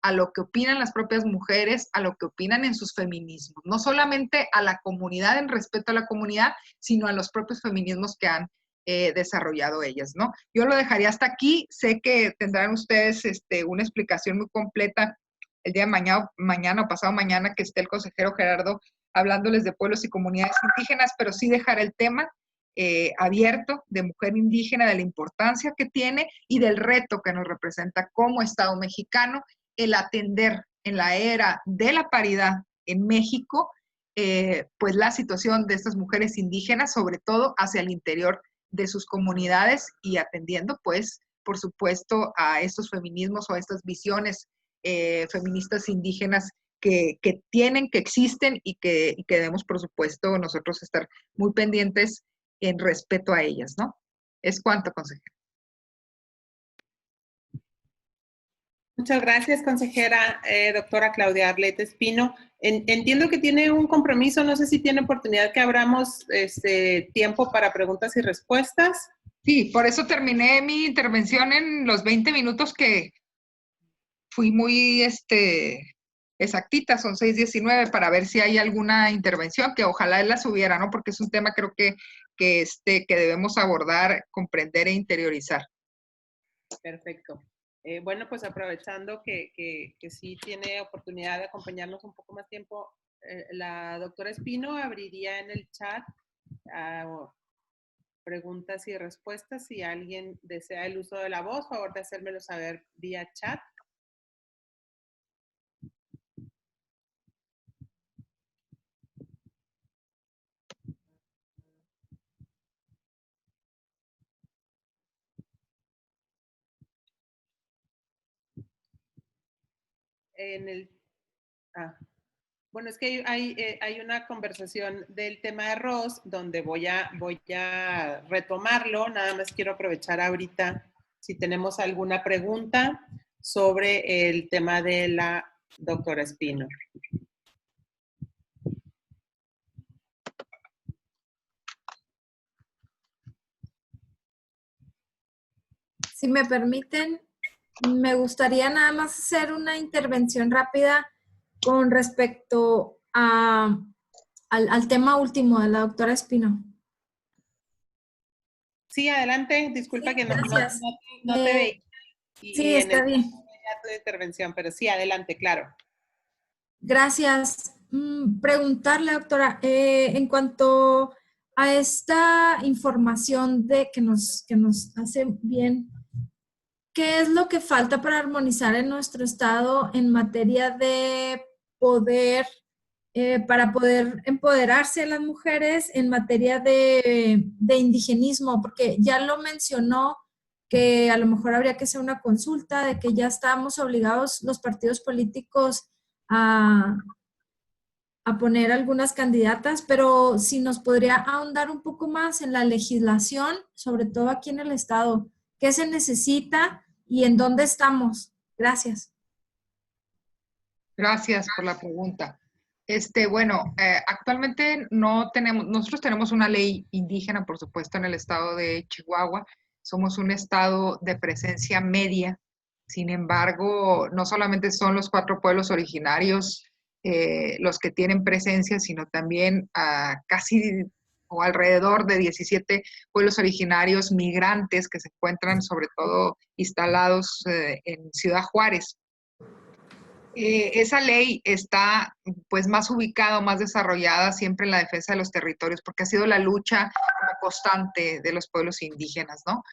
Speaker 4: a lo que opinan las propias mujeres, a lo que opinan en sus feminismos, no solamente a la comunidad en respeto a la comunidad, sino a los propios feminismos que han desarrollado ellas, ¿no? Yo lo dejaría hasta aquí. Sé que tendrán ustedes una explicación muy completa el día de mañana o pasado mañana que esté el consejero Gerardo hablándoles de pueblos y comunidades indígenas, pero sí dejar el tema abierto de mujer indígena, de la importancia que tiene y del reto que nos representa como Estado mexicano el atender en la era de la paridad en México, pues la situación de estas mujeres indígenas, sobre todo hacia el interior de sus comunidades y atendiendo, pues, por supuesto, a estos feminismos o a estas visiones feministas indígenas que tienen, que existen y que debemos, por supuesto, nosotros estar muy pendientes en respeto a ellas, ¿no? Es cuanto, consejera.
Speaker 1: Muchas gracias, consejera, doctora Claudia Arlette Espino. Entiendo que tiene un compromiso, no sé si tiene oportunidad que abramos tiempo para preguntas y respuestas.
Speaker 4: Sí, por eso terminé mi intervención en los 20 minutos que fui muy exactita, son 6:19, para ver si hay alguna intervención, que ojalá él las hubiera, ¿no? Porque es un tema creo que debemos abordar, comprender e interiorizar.
Speaker 1: Perfecto. Bueno, pues aprovechando que sí tiene oportunidad de acompañarnos un poco más tiempo, la doctora Espino abriría en el chat preguntas y respuestas. Si alguien desea el uso de la voz, favor de hacérmelo saber vía chat. Bueno, es que hay una conversación del tema de arroz donde voy a retomarlo. Nada más quiero aprovechar ahorita si tenemos alguna pregunta sobre el tema de la doctora Espino.
Speaker 5: Si me permiten, me gustaría nada más hacer una intervención rápida con respecto al tema último de la doctora Espino.
Speaker 1: Sí, adelante. Disculpa
Speaker 5: Sí,
Speaker 1: que
Speaker 5: gracias.
Speaker 1: no te veía.
Speaker 5: Sí, está bien.
Speaker 1: Tu intervención, pero sí, adelante, claro.
Speaker 5: Gracias. Preguntarle, doctora, en cuanto a esta información que nos hace bien, ¿qué es lo que falta para armonizar en nuestro estado en materia de poder, para poder empoderarse las mujeres en materia de indigenismo? Porque ya lo mencionó que a lo mejor habría que hacer una consulta, de que ya estamos obligados los partidos políticos a, a poner algunas candidatas, pero si nos podría ahondar un poco más en la legislación, sobre todo aquí en el estado, qué se necesita y en dónde estamos. Gracias.
Speaker 4: Gracias por la pregunta. Bueno, actualmente no tenemos, nosotros tenemos una ley indígena, por supuesto, en el estado de Chihuahua. Somos un estado de presencia media. Sin embargo, no solamente son los 4 pueblos originarios los que tienen presencia, sino también casi o alrededor de 17 pueblos originarios migrantes que se encuentran sobre todo instalados en Ciudad Juárez. Esa ley está pues más ubicada, más desarrollada siempre en la defensa de los territorios, porque ha sido la lucha constante de los pueblos indígenas, ¿no?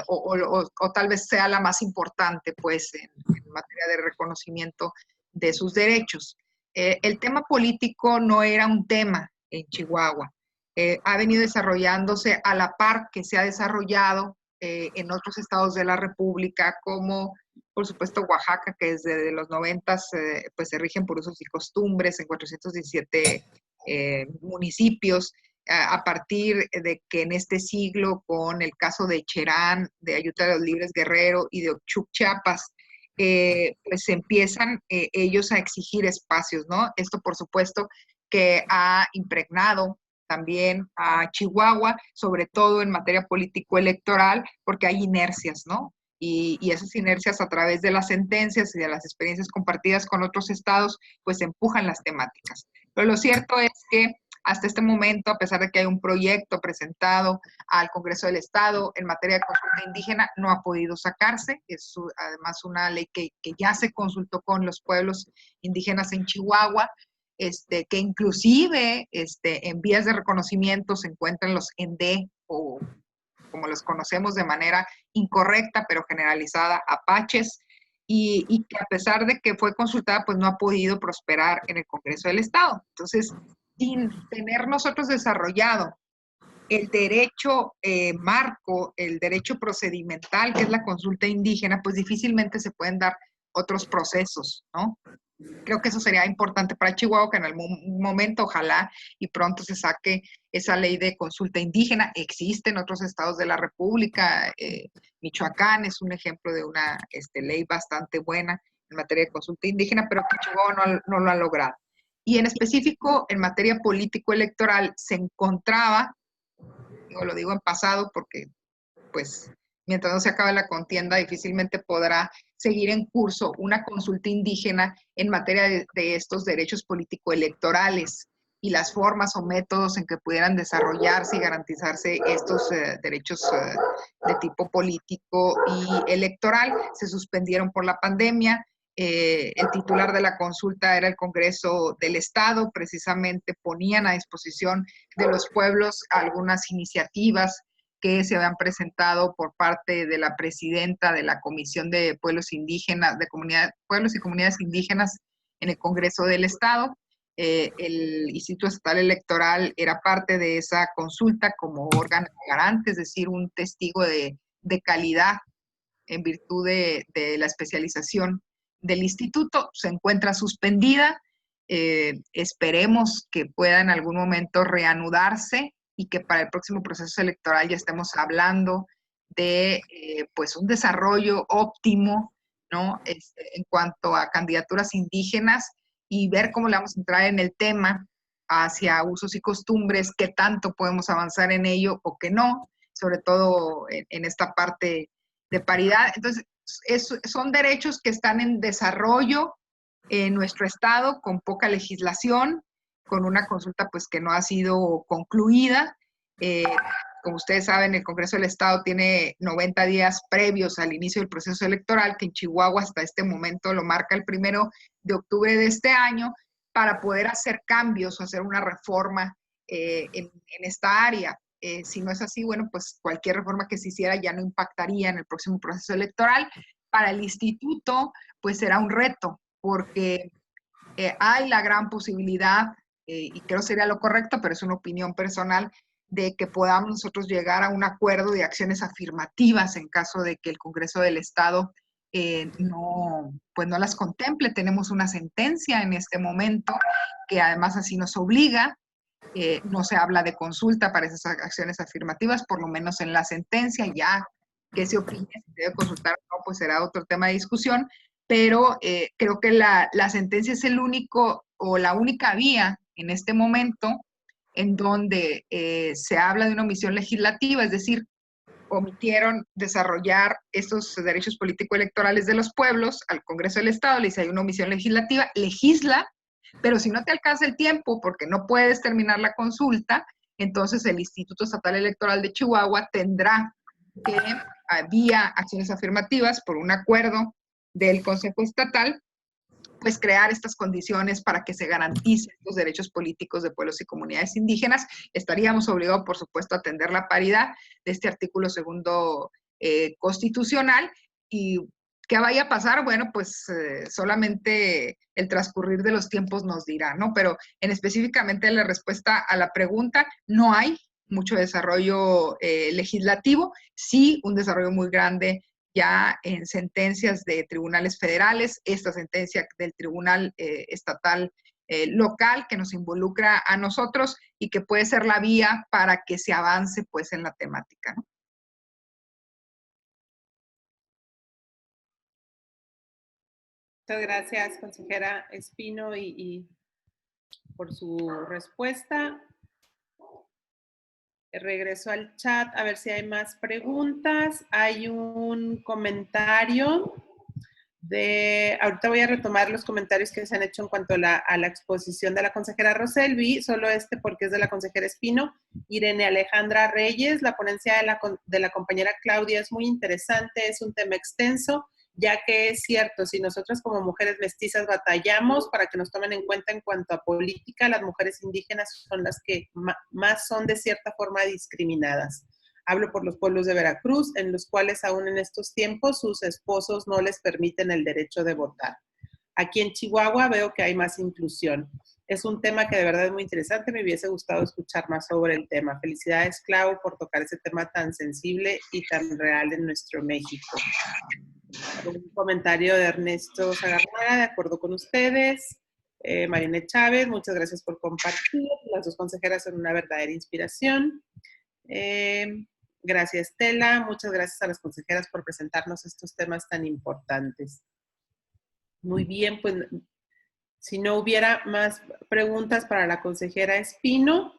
Speaker 4: O tal vez sea la más importante, pues, en materia de reconocimiento de sus derechos. El tema político no era un tema en Chihuahua. Ha venido desarrollándose a la par que se ha desarrollado en otros estados de la República, como por supuesto Oaxaca, que desde los 90 pues se rigen por usos y costumbres en 417 municipios, a partir de que en este siglo, con el caso de Cherán, de Ayutla de los Libres Guerrero y de Ochuc Chiapas, pues empiezan ellos a exigir espacios, ¿no? Esto por supuesto que ha impregnado también a Chihuahua, sobre todo en materia político-electoral, porque hay inercias, ¿no? Y esas inercias a través de las sentencias y de las experiencias compartidas con otros estados, pues empujan las temáticas. Pero lo cierto es que hasta este momento, a pesar de que hay un proyecto presentado al Congreso del Estado en materia de consulta indígena, no ha podido sacarse. Es además una ley que ya se consultó con los pueblos indígenas en Chihuahua, que inclusive en vías de reconocimiento se encuentran los ENDE, o como los conocemos de manera incorrecta pero generalizada, apaches, y que a pesar de que fue consultada, pues no ha podido prosperar en el Congreso del Estado. Entonces, sin tener nosotros desarrollado el derecho marco, el derecho procedimental, que es la consulta indígena, pues difícilmente se pueden dar otros procesos, ¿no? Creo que eso sería importante para Chihuahua, que en algún momento, ojalá y pronto se saque esa ley de consulta indígena. Existe en otros estados de la República. Michoacán es un ejemplo de una ley bastante buena en materia de consulta indígena, pero que Chihuahua no lo ha logrado. Y en específico, en materia político-electoral, se encontraba, lo digo en pasado porque, pues, mientras no se acabe la contienda, difícilmente podrá seguir en curso una consulta indígena en materia de estos derechos político-electorales y las formas o métodos en que pudieran desarrollarse y garantizarse estos derechos de tipo político y electoral. Se suspendieron por la pandemia. El titular de la consulta era el Congreso del Estado. Precisamente ponían a disposición de los pueblos algunas iniciativas que se habían presentado por parte de la presidenta de la Comisión de Pueblos Indígenas, Pueblos y Comunidades Indígenas en el Congreso del Estado. El Instituto Estatal Electoral era parte de esa consulta como órgano garante, es decir, un testigo de calidad en virtud de la especialización del instituto. Se encuentra suspendida. Esperemos que pueda en algún momento reanudarse y que para el próximo proceso electoral ya estemos hablando de pues un desarrollo óptimo, ¿no? En cuanto a candidaturas indígenas, y ver cómo le vamos a entrar en el tema hacia usos y costumbres, qué tanto podemos avanzar en ello o qué no, sobre todo en esta parte de paridad. Entonces, son derechos que están en desarrollo en nuestro estado, con poca legislación, con una consulta pues que no ha sido concluida. Como ustedes saben, el Congreso del Estado tiene 90 días previos al inicio del proceso electoral, que en Chihuahua hasta este momento lo marca el 1 de octubre de este año, para poder hacer cambios o hacer una reforma en esta área. Si no es así, bueno, pues cualquier reforma que se hiciera ya no impactaría en el próximo proceso electoral. Para el instituto, pues será un reto, porque hay la gran posibilidad, y creo sería lo correcto, pero es una opinión personal, de que podamos nosotros llegar a un acuerdo de acciones afirmativas en caso de que el Congreso del Estado pues no las contemple. Tenemos una sentencia en este momento que además así nos obliga. No se habla de consulta para esas acciones afirmativas, por lo menos en la sentencia. Ya que se opine, si se debe consultar o no, pues será otro tema de discusión, pero creo que la sentencia es el único o la única vía en este momento en donde se habla de una omisión legislativa, es decir, omitieron desarrollar estos derechos político-electorales de los pueblos. Al Congreso del Estado le dice: hay una omisión legislativa, legisla, pero si no te alcanza el tiempo porque no puedes terminar la consulta, entonces el Instituto Estatal Electoral de Chihuahua tendrá que, vía acciones afirmativas, por un acuerdo del Consejo Estatal, pues crear estas condiciones para que se garanticen los derechos políticos de pueblos y comunidades indígenas. Estaríamos obligados, por supuesto, a atender la paridad de este artículo 2 constitucional. Y ¿qué vaya a pasar? Bueno, pues solamente el transcurrir de los tiempos nos dirá, ¿no? Pero específicamente la respuesta a la pregunta, no hay mucho desarrollo legislativo, sí un desarrollo muy grande ya en sentencias de tribunales federales, esta sentencia del Tribunal Estatal local que nos involucra a nosotros y que puede ser la vía para que se avance pues en la temática, ¿no?
Speaker 1: Muchas gracias, consejera Espino, y por su respuesta. Regreso al chat a ver si hay más preguntas. Hay un comentario ahorita voy a retomar los comentarios que se han hecho en cuanto a la exposición de la consejera Roselvi, solo porque es de la consejera Espino. Irene Alejandra Reyes: la ponencia de la compañera Claudia es muy interesante, es un tema extenso, ya que es cierto, si nosotras como mujeres mestizas batallamos para que nos tomen en cuenta en cuanto a política, las mujeres indígenas son las que más son de cierta forma discriminadas. Hablo por los pueblos de Veracruz, en los cuales aún en estos tiempos sus esposos no les permiten el derecho de votar. Aquí en Chihuahua veo que hay más inclusión. Es un tema que de verdad es muy interesante, me hubiese gustado escuchar más sobre el tema. Felicidades, Clau, por tocar ese tema tan sensible y tan real en nuestro México. Un comentario de Ernesto Zagarraga: de acuerdo con ustedes. Marine Chávez: muchas gracias por compartir. Las dos consejeras son una verdadera inspiración. Gracias, Estela. Muchas gracias a las consejeras por presentarnos estos temas tan importantes. Muy bien, pues si no hubiera más preguntas para la consejera Espino,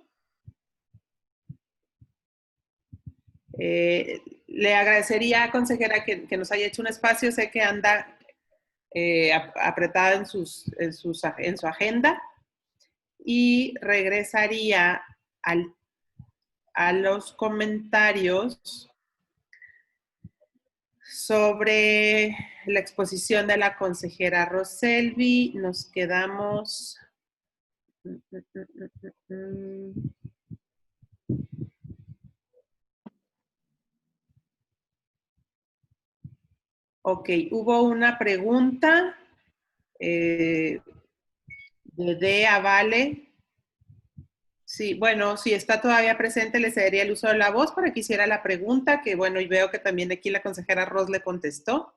Speaker 1: le agradecería, consejera, que nos haya hecho un espacio. Sé que anda apretada en su agenda, y regresaría a los comentarios sobre la exposición de la consejera Roselvi. Nos quedamos... Ok, hubo una pregunta de Dea Vale. Sí, bueno, si está todavía presente, le cedería el uso de la voz para que hiciera la pregunta, que bueno, y veo que también aquí la consejera Ros le contestó.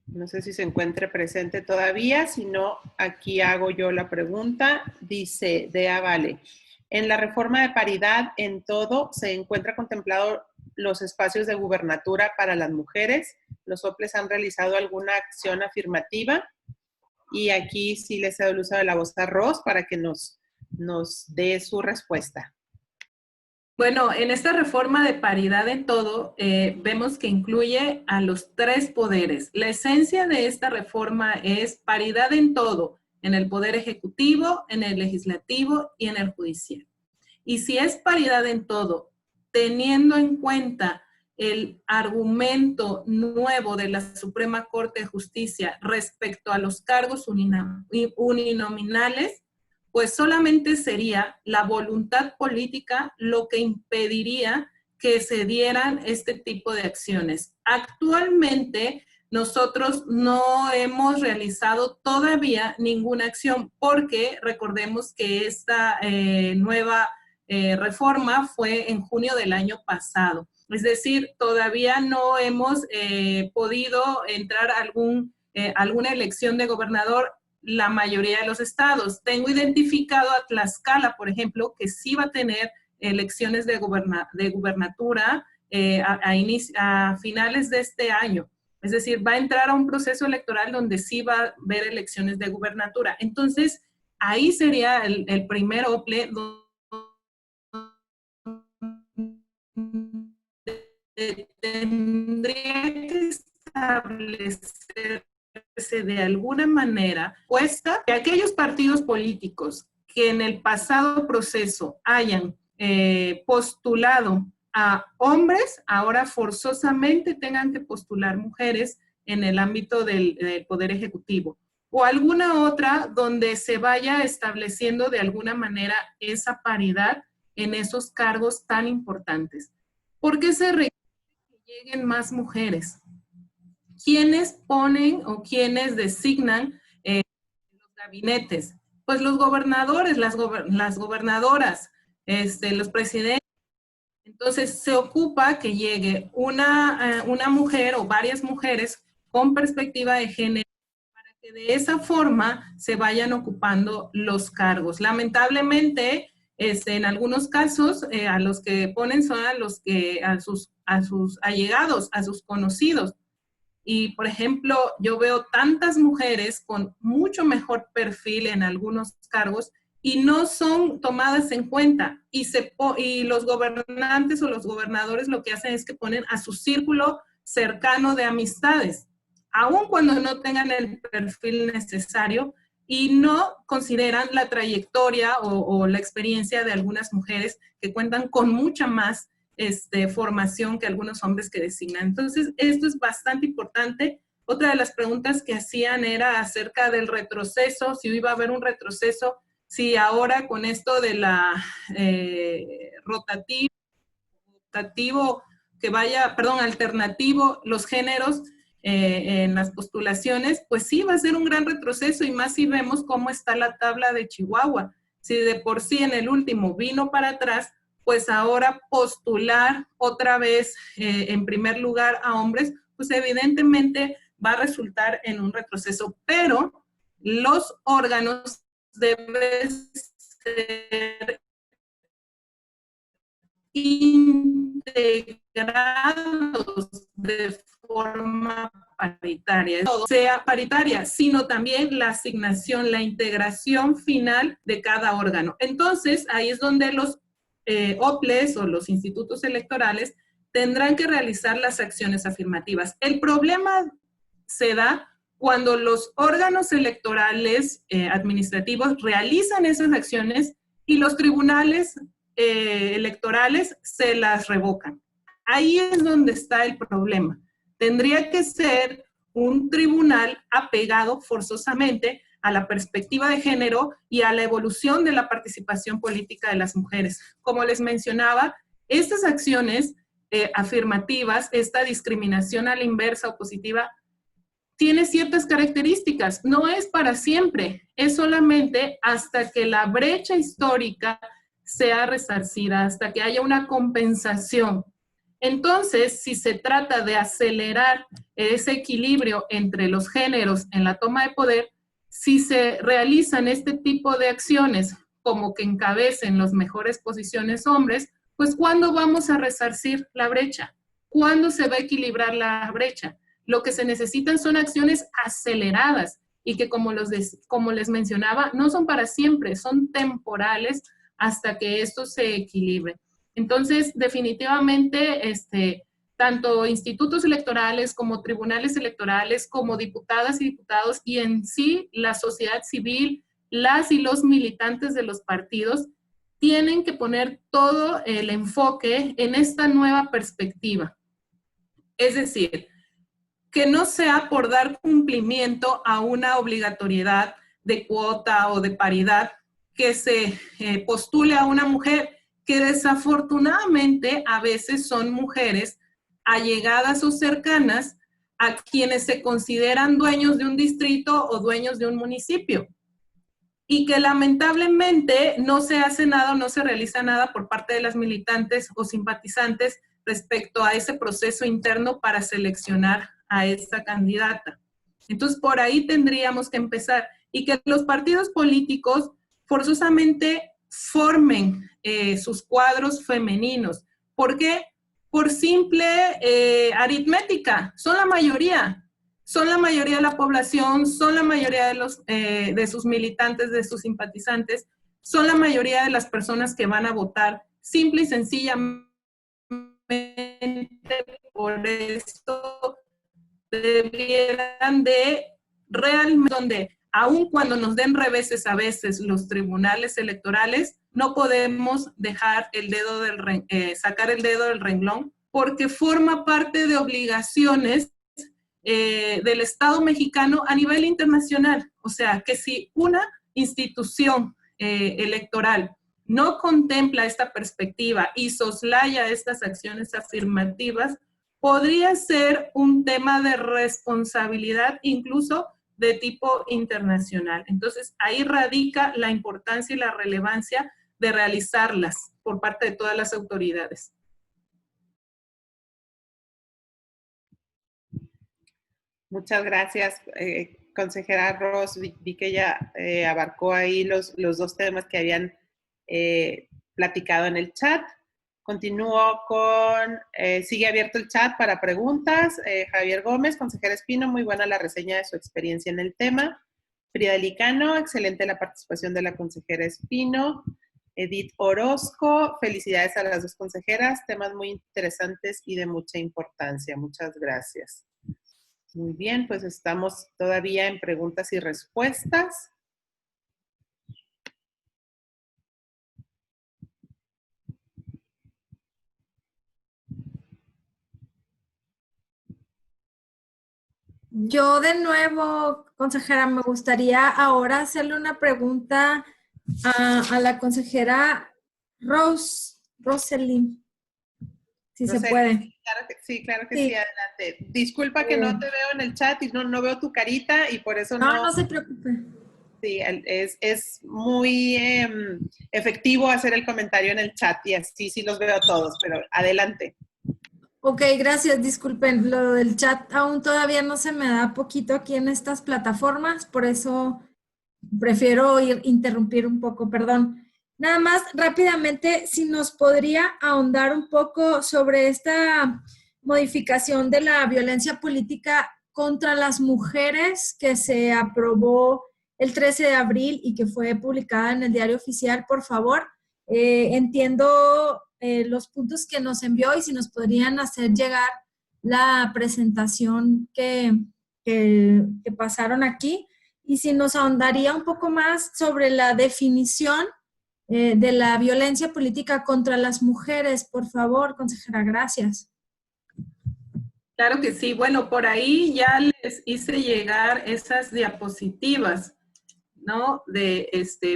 Speaker 1: No sé si se encuentre presente todavía, si no, aquí hago yo la pregunta. Dice Dea Vale: en la reforma de paridad en todo se encuentra contemplado los espacios de gubernatura para las mujeres. ¿Los OPLES han realizado alguna acción afirmativa? Y aquí sí le cedo el uso de la voz a Ros para que nos dé su respuesta.
Speaker 2: Bueno, en esta reforma de paridad en todo, vemos que incluye a los 3 poderes. La esencia de esta reforma es paridad en todo, en el poder ejecutivo, en el legislativo y en el judicial. Y si es paridad en todo, teniendo en cuenta el argumento nuevo de la Suprema Corte de Justicia respecto a los cargos uninominales, pues solamente sería la voluntad política lo que impediría que se dieran este tipo de acciones. Actualmente, nosotros no hemos realizado todavía ninguna acción porque recordemos que esta nueva reforma fue en junio del año pasado. Es decir, todavía no hemos podido entrar a alguna elección de gobernador la mayoría de los estados. Tengo identificado a Tlaxcala, por ejemplo, que sí va a tener elecciones de gubernatura a finales de este año. Es decir, va a entrar a un proceso electoral donde sí va a haber elecciones de gubernatura. Entonces, ahí sería el primer OPLE donde tendría que establecer de alguna manera puesta que aquellos partidos políticos que en el pasado proceso hayan postulado a hombres, ahora forzosamente tengan que postular mujeres en el ámbito del Poder Ejecutivo, o alguna otra donde se vaya estableciendo de alguna manera esa paridad en esos cargos tan importantes. ¿Por qué se requiere que lleguen más mujeres? ¿Quiénes ponen o quiénes designan los gabinetes? Pues los gobernadores, las gobernadoras, los presidentes. Entonces se ocupa que llegue una mujer o varias mujeres con perspectiva de género para que de esa forma se vayan ocupando los cargos. Lamentablemente, en algunos casos, a los que ponen son a sus allegados, a sus conocidos. Y, por ejemplo, yo veo tantas mujeres con mucho mejor perfil en algunos cargos y no son tomadas en cuenta. Y los gobernantes o los gobernadores lo que hacen es que ponen a su círculo cercano de amistades, aun cuando no tengan el perfil necesario y no consideran la trayectoria o la experiencia de algunas mujeres que cuentan con mucha más formación que algunos hombres que designan. Entonces, esto es bastante importante. Otra de las preguntas que hacían era acerca del retroceso, si iba a haber un retroceso, si ahora con esto de la alternativo, los géneros en las postulaciones, pues sí va a ser un gran retroceso y más si vemos cómo está la tabla de Chihuahua. Si de por sí en el último vino para atrás, pues ahora postular otra vez en primer lugar a hombres, pues evidentemente va a resultar en un retroceso, pero los órganos deben ser integrados de forma paritaria, no sea paritaria, sino también la asignación, la integración final de cada órgano. Entonces, ahí es donde los OPLES o los institutos electorales tendrán que realizar las acciones afirmativas. El problema se da cuando los órganos electorales administrativos realizan esas acciones y los tribunales electorales se las revocan. Ahí es donde está el problema. Tendría que ser un tribunal apegado forzosamente a la perspectiva de género y a la evolución de la participación política de las mujeres. Como les mencionaba, estas acciones afirmativas, esta discriminación a la inversa o positiva, tiene ciertas características. No es para siempre, es solamente hasta que la brecha histórica sea resarcida, hasta que haya una compensación. Entonces, si se trata de acelerar ese equilibrio entre los géneros en la toma de poder, si se realizan este tipo de acciones como que encabecen las mejores posiciones hombres, pues ¿cuándo vamos a resarcir la brecha? ¿Cuándo se va a equilibrar la brecha? Lo que se necesitan son acciones aceleradas y que, como les mencionaba, no son para siempre, son temporales hasta que esto se equilibre. Entonces, definitivamente, tanto institutos electorales como tribunales electorales, como diputadas y diputados, y en sí la sociedad civil, las y los militantes de los partidos, tienen que poner todo el enfoque en esta nueva perspectiva. Es decir, que no sea por dar cumplimiento a una obligatoriedad de cuota o de paridad que se postule a una mujer que desafortunadamente a veces son mujeres allegadas o cercanas a quienes se consideran dueños de un distrito o dueños de un municipio. Y que lamentablemente no se hace nada o no se realiza nada por parte de las militantes o simpatizantes respecto a ese proceso interno para seleccionar a esta candidata. Entonces, por ahí tendríamos que empezar. Y que los partidos políticos forzosamente formen sus cuadros femeninos. ¿Por qué? Por simple aritmética. Son la mayoría de la población, son la mayoría de sus militantes, de sus simpatizantes, son la mayoría de las personas que van a votar, simple y sencillamente. Por esto debieran de realmente, donde aun cuando nos den reveses a veces los tribunales electorales, no podemos dejar sacar el dedo del renglón, porque forma parte de obligaciones del Estado mexicano a nivel internacional. O sea, que si una institución electoral no contempla esta perspectiva y soslaya estas acciones afirmativas, podría ser un tema de responsabilidad incluso de tipo internacional. Entonces, ahí radica la importancia y la relevancia de realizarlas por parte de todas las autoridades.
Speaker 1: Muchas gracias, consejera Ros. Vi que ya abarcó ahí los dos temas que habían platicado en el chat. Continúo con, sigue abierto el chat para preguntas. Javier Gómez, consejera Espino, muy buena la reseña de su experiencia en el tema. Frida Licano, excelente la participación de la consejera Espino. Edith Orozco, felicidades a las dos consejeras, temas muy interesantes y de mucha importancia. Muchas gracias. Muy bien, pues estamos todavía en preguntas y respuestas.
Speaker 5: Yo de nuevo, consejera, me gustaría ahora hacerle una pregunta a la consejera Roselyn, si se puede.
Speaker 1: Claro que sí, adelante. Disculpa que no te veo en el chat y no veo tu carita y por eso
Speaker 5: no se preocupe.
Speaker 1: Sí, es muy efectivo hacer el comentario en el chat y así sí los veo todos, pero adelante.
Speaker 5: Ok, gracias. Disculpen, lo del chat aún todavía no se me da poquito aquí en estas plataformas, por eso prefiero interrumpir un poco, perdón. Nada más rápidamente, si nos podría ahondar un poco sobre esta modificación de la violencia política contra las mujeres que se aprobó el 13 de abril y que fue publicada en el Diario Oficial, por favor. Entiendo los puntos que nos envió y si nos podrían hacer llegar la presentación que pasaron aquí y si nos ahondaría un poco más sobre la definición de la violencia política contra las mujeres, por favor, consejera, gracias.
Speaker 2: Claro que sí. Bueno, por ahí ya les hice llegar esas diapositivas, ¿no? De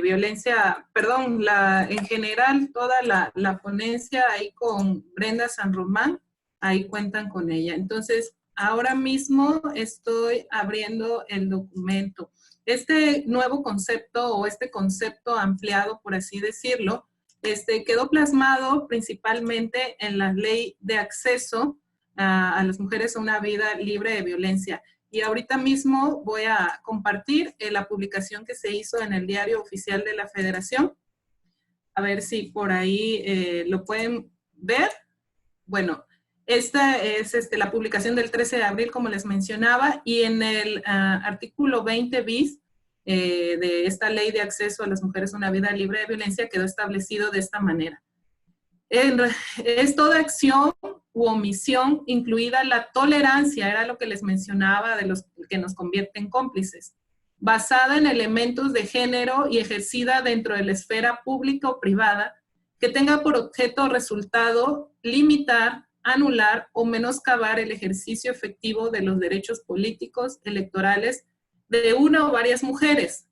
Speaker 2: violencia, perdón, en general toda la ponencia ahí con Brenda San Román, ahí cuentan con ella. Entonces, ahora mismo estoy abriendo el documento. Este nuevo concepto o este concepto ampliado, por así decirlo, quedó plasmado principalmente en la ley de acceso a las mujeres a una vida libre de violencia. Y ahorita mismo voy a compartir la publicación que se hizo en el Diario Oficial de la Federación. A ver si por ahí lo pueden ver. Bueno, esta es la publicación del 13 de abril, como les mencionaba, y en el artículo 20 bis de esta ley de acceso a las mujeres a una vida libre de violencia quedó establecido de esta manera. Es toda acción u omisión, incluida la tolerancia, era lo que les mencionaba de los que nos convierte en cómplices, basada en elementos de género y ejercida dentro de la esfera pública o privada, que tenga por objeto o resultado limitar, anular o menoscabar el ejercicio efectivo de los derechos políticos, electorales de una o varias mujeres.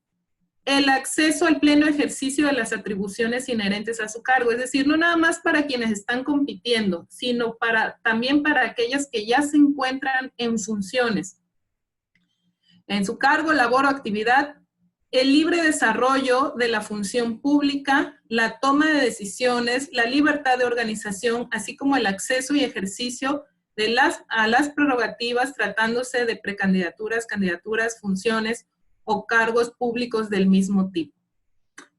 Speaker 2: El acceso al pleno ejercicio de las atribuciones inherentes a su cargo, es decir, no nada más para quienes están compitiendo, sino también para aquellas que ya se encuentran en funciones, en su cargo, labor o actividad, el libre desarrollo de la función pública, la toma de decisiones, la libertad de organización, así como el acceso y ejercicio a las prerrogativas tratándose de precandidaturas, candidaturas, funciones o cargos públicos del mismo tipo.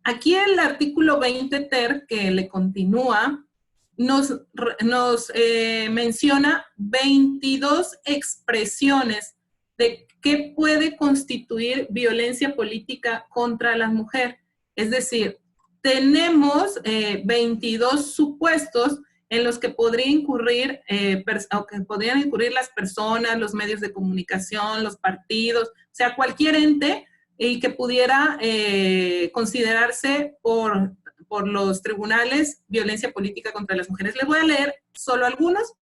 Speaker 2: Aquí el artículo 20 ter, que le continúa, nos menciona 22 expresiones de qué puede constituir violencia política contra la mujer. Es decir, tenemos 22 supuestos en los que podrían incurrir las personas, los medios de comunicación, los partidos, o sea, cualquier ente y que pudiera considerarse por los tribunales violencia política contra las mujeres. Les voy a leer solo algunos.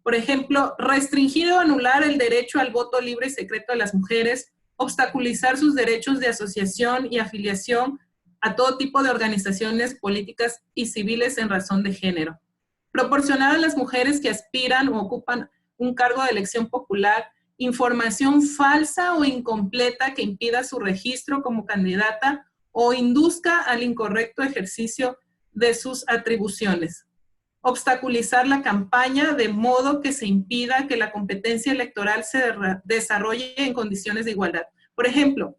Speaker 2: Por ejemplo, restringir o anular el derecho al voto libre y secreto de las mujeres, obstaculizar sus derechos de asociación y afiliación a todo tipo de organizaciones políticas y civiles en razón de género. Proporcionar a las mujeres que aspiran o ocupan un cargo de elección popular información falsa o incompleta que impida su registro como candidata o induzca al incorrecto ejercicio de sus atribuciones. Obstaculizar la campaña de modo que se impida que la competencia electoral se desarrolle en condiciones de igualdad. Por ejemplo,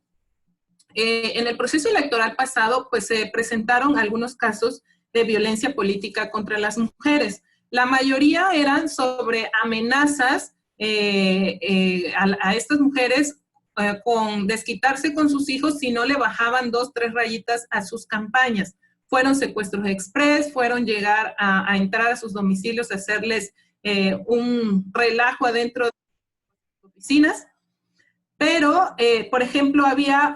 Speaker 2: en el proceso electoral pasado, pues se presentaron algunos casos de violencia política contra las mujeres. La mayoría eran sobre amenazas a estas mujeres con desquitarse con sus hijos si no le bajaban 2, 3 rayitas a sus campañas. Fueron secuestros express, fueron llegar a entrar a sus domicilios, a hacerles un relajo adentro de sus oficinas. Pero, por ejemplo, había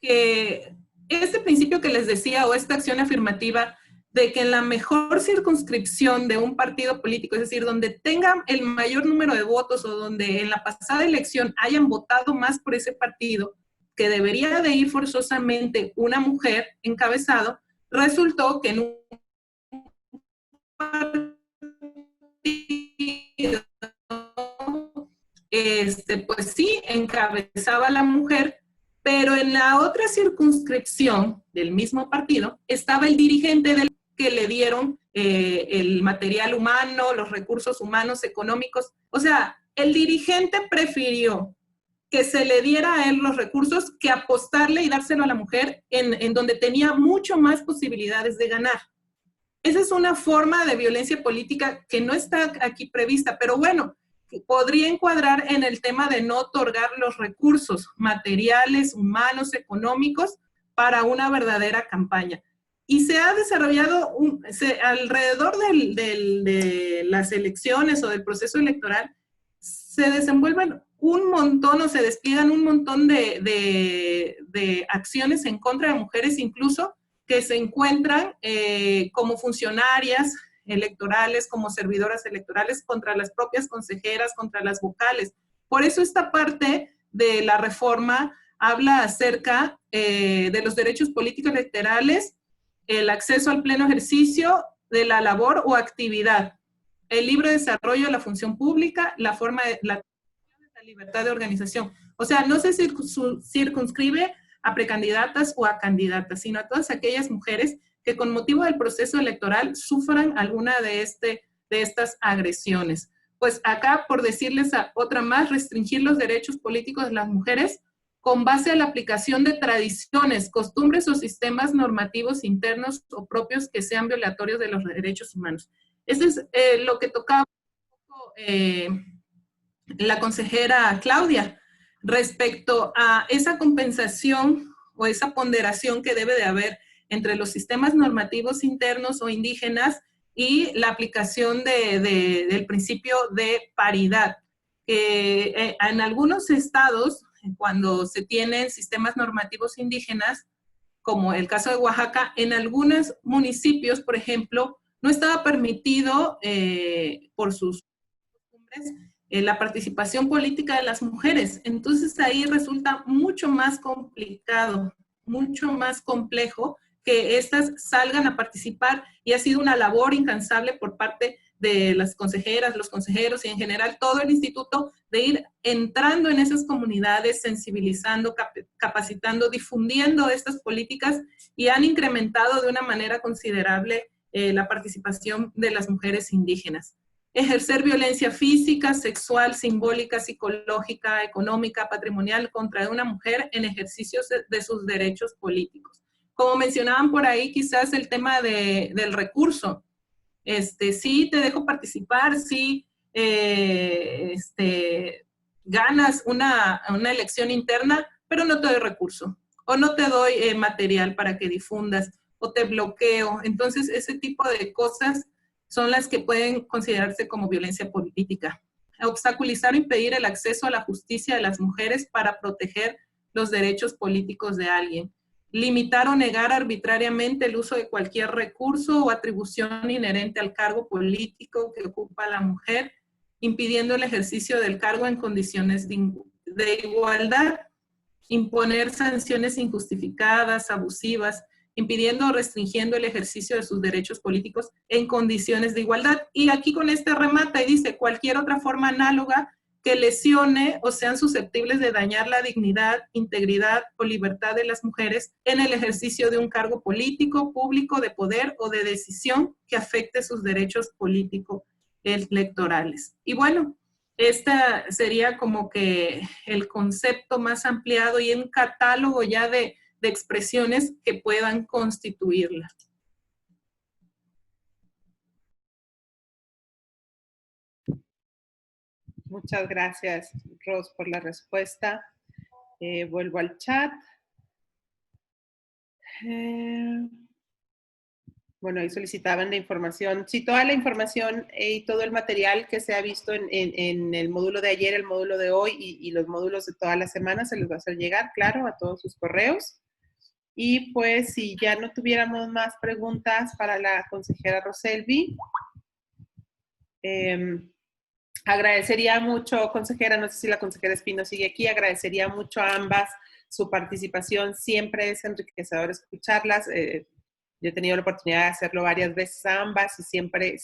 Speaker 2: que este principio que les decía, o esta acción afirmativa, de que en la mejor circunscripción de un partido político, es decir, donde tengan el mayor número de votos o donde en la pasada elección hayan votado más por ese partido, que debería de ir forzosamente una mujer encabezado, resultó que en un partido, pues sí, encabezaba la mujer, pero en la otra circunscripción del mismo partido estaba el dirigente del que le dieron el material humano, los recursos humanos, económicos. O sea, el dirigente prefirió que se le diera a él los recursos que apostarle y dárselo a la mujer en donde tenía mucho más posibilidades de ganar. Esa es una forma de violencia política que no está aquí prevista, pero bueno, podría encuadrar en el tema de no otorgar los recursos materiales, humanos, económicos para una verdadera campaña. Y se ha desarrollado alrededor de las elecciones o del proceso electoral, se desenvuelven un montón o se despliegan un montón de acciones en contra de mujeres, incluso que se encuentran como funcionarias electorales, como servidoras electorales, contra las propias consejeras, contra las vocales. Por eso esta parte de la reforma habla acerca de los derechos políticos electorales, el acceso al pleno ejercicio de la labor o actividad, el libre desarrollo de la función pública, la libertad de organización. O sea, no se circunscribe a precandidatas o a candidatas, sino a todas aquellas mujeres que con motivo del proceso electoral sufran alguna de estas agresiones. Pues acá, por decirles otra más, restringir los derechos políticos de las mujeres con base a la aplicación de tradiciones, costumbres o sistemas normativos internos o propios que sean violatorios de los derechos humanos. Eso es lo que tocaba un poco la consejera Claudia respecto a esa compensación o esa ponderación que debe de haber entre los sistemas normativos internos o indígenas y la aplicación del principio de paridad. En algunos estados, cuando se tienen sistemas normativos indígenas, como el caso de Oaxaca, en algunos municipios, por ejemplo, no estaba permitido por sus costumbres la participación política de las mujeres. Entonces ahí resulta mucho más complicado, mucho más complejo que éstas salgan a participar, y ha sido una labor incansable por parte de las consejeras, los consejeros y en general todo el instituto, de ir entrando en esas comunidades, sensibilizando, capacitando, difundiendo estas políticas, y han incrementado de una manera considerable la participación de las mujeres indígenas. Ejercer violencia física, sexual, simbólica, psicológica, económica, patrimonial contra una mujer en ejercicio de sus derechos políticos. Como mencionaban por ahí, quizás el tema del recurso. Sí te dejo participar, sí ganas una elección interna, pero no te doy recurso, o no te doy material para que difundas, o te bloqueo. Entonces, ese tipo de cosas son las que pueden considerarse como violencia política. Obstaculizar o impedir el acceso a la justicia de las mujeres para proteger los derechos políticos de alguien. Limitar o negar arbitrariamente el uso de cualquier recurso o atribución inherente al cargo político que ocupa la mujer, impidiendo el ejercicio del cargo en condiciones de igualdad. Imponer sanciones injustificadas, abusivas, impidiendo o restringiendo el ejercicio de sus derechos políticos en condiciones de igualdad. Y aquí con este remata y dice, cualquier otra forma análoga que lesione o sean susceptibles de dañar la dignidad, integridad o libertad de las mujeres en el ejercicio de un cargo político, público, de poder o de decisión que afecte sus derechos políticos electorales. Y bueno, esta sería como que el concepto más ampliado y un catálogo ya de expresiones que puedan constituirla.
Speaker 1: Muchas gracias, Ros, por la respuesta. Vuelvo al chat. Bueno, ahí solicitaban la información. Sí, toda la información y todo el material que se ha visto en el módulo de ayer, el módulo de hoy y los módulos de toda la semana se les va a hacer llegar, claro, a todos sus correos. Y pues si ya no tuviéramos más preguntas para la consejera Roselvi, agradecería mucho, consejera, no sé si la consejera Espino sigue aquí, agradecería mucho a ambas su participación. Siempre es enriquecedor escucharlas. Yo he tenido la oportunidad de hacerlo varias veces a ambas y siempre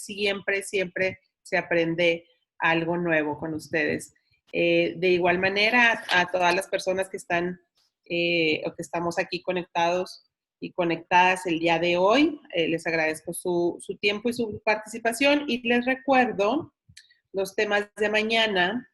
Speaker 1: se aprende algo nuevo con ustedes. De igual manera, a todas las personas que están o que estamos aquí conectados y conectadas el día de hoy, les agradezco su tiempo y su participación y les recuerdo los temas de mañana.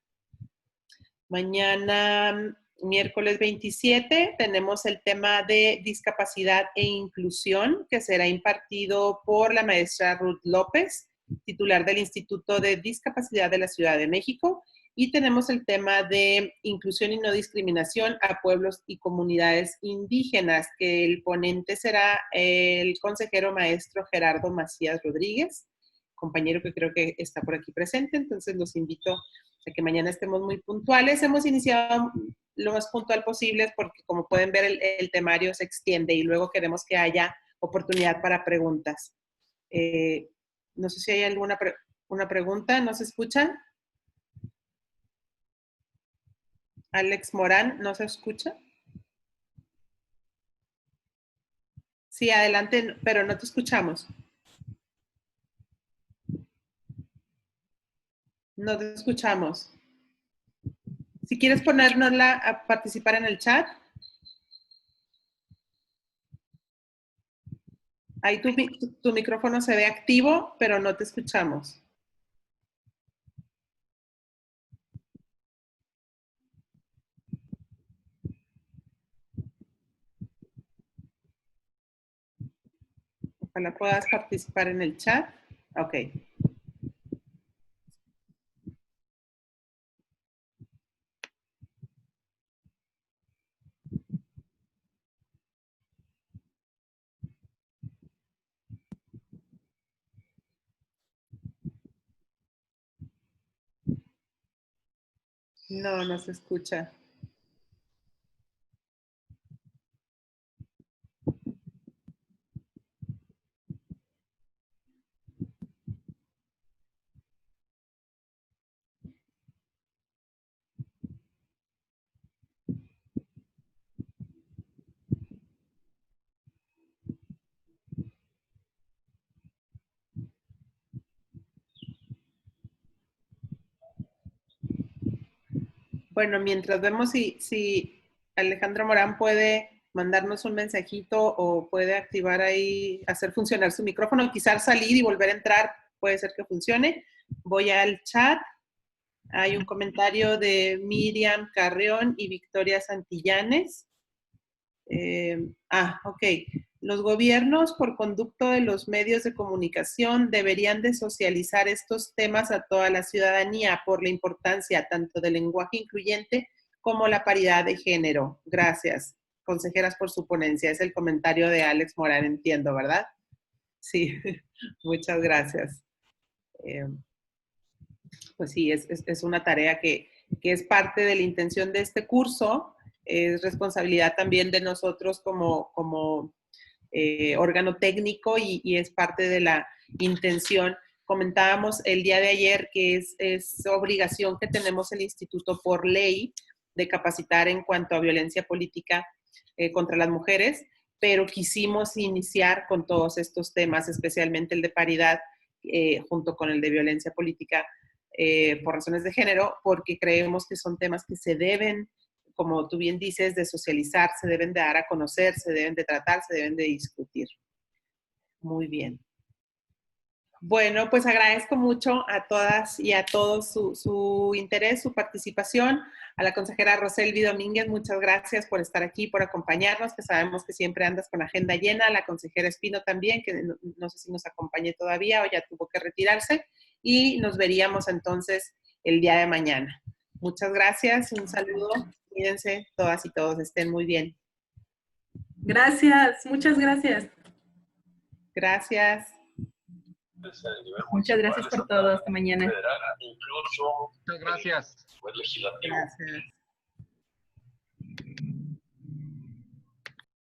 Speaker 1: Mañana, miércoles 27, tenemos el tema de discapacidad e inclusión, que será impartido por la maestra Ruth López, titular del Instituto de Discapacidad de la Ciudad de México. Y tenemos el tema de inclusión y no discriminación a pueblos y comunidades indígenas, que el ponente será el consejero maestro Gerardo Macías Rodríguez, compañero que creo que está por aquí presente. Entonces los invito a que mañana estemos muy puntuales. Hemos iniciado lo más puntual posible porque, como pueden ver, el temario se extiende y luego queremos que haya oportunidad para preguntas. No sé si hay alguna una pregunta. ¿No se escuchan? Alex Morán, ¿no se escucha? Sí, adelante, pero no te escuchamos. No te escuchamos. Si quieres ponérnosla a participar en el chat. Ahí tu micrófono se ve activo, pero no te escuchamos. Ojalá puedas participar en el chat. Ok. No, no se escucha. Bueno, mientras vemos si Alejandra Morán puede mandarnos un mensajito o puede activar ahí, hacer funcionar su micrófono, quizás salir y volver a entrar, puede ser que funcione. Voy al chat. Hay un comentario de Miriam Carrión y Victoria Santillanes. Ok. Los gobiernos, por conducto de los medios de comunicación, deberían de socializar estos temas a toda la ciudadanía por la importancia tanto del lenguaje incluyente como la paridad de género. Gracias, consejeras, por su ponencia. Es el comentario de Alex Morán, entiendo, ¿verdad? Sí, muchas gracias. Pues sí, es una tarea que es parte de la intención de este curso. Es responsabilidad también de nosotros como órgano técnico y es parte de la intención. Comentábamos el día de ayer que es obligación que tenemos el instituto por ley de capacitar en cuanto a violencia política contra las mujeres, pero quisimos iniciar con todos estos temas, especialmente el de paridad, junto con el de violencia política por razones de género, porque creemos que son temas que se deben, como tú bien dices, de socializar, se deben de dar a conocer, se deben de tratar, se deben de discutir. Muy bien. Bueno, pues agradezco mucho a todas y a todos su interés, su participación. A la consejera Roselvi Domínguez, muchas gracias por estar aquí, por acompañarnos, que sabemos que siempre andas con agenda llena. A la consejera Espino también, que no sé si nos acompañe todavía o ya tuvo que retirarse. Y nos veríamos entonces el día de mañana. Muchas gracias, un saludo. Cuídense todas y todos, estén muy bien.
Speaker 2: Gracias, muchas gracias.
Speaker 1: Gracias.
Speaker 6: Muchas gracias por todo. Hasta mañana.
Speaker 4: Muchas gracias.
Speaker 1: Gracias.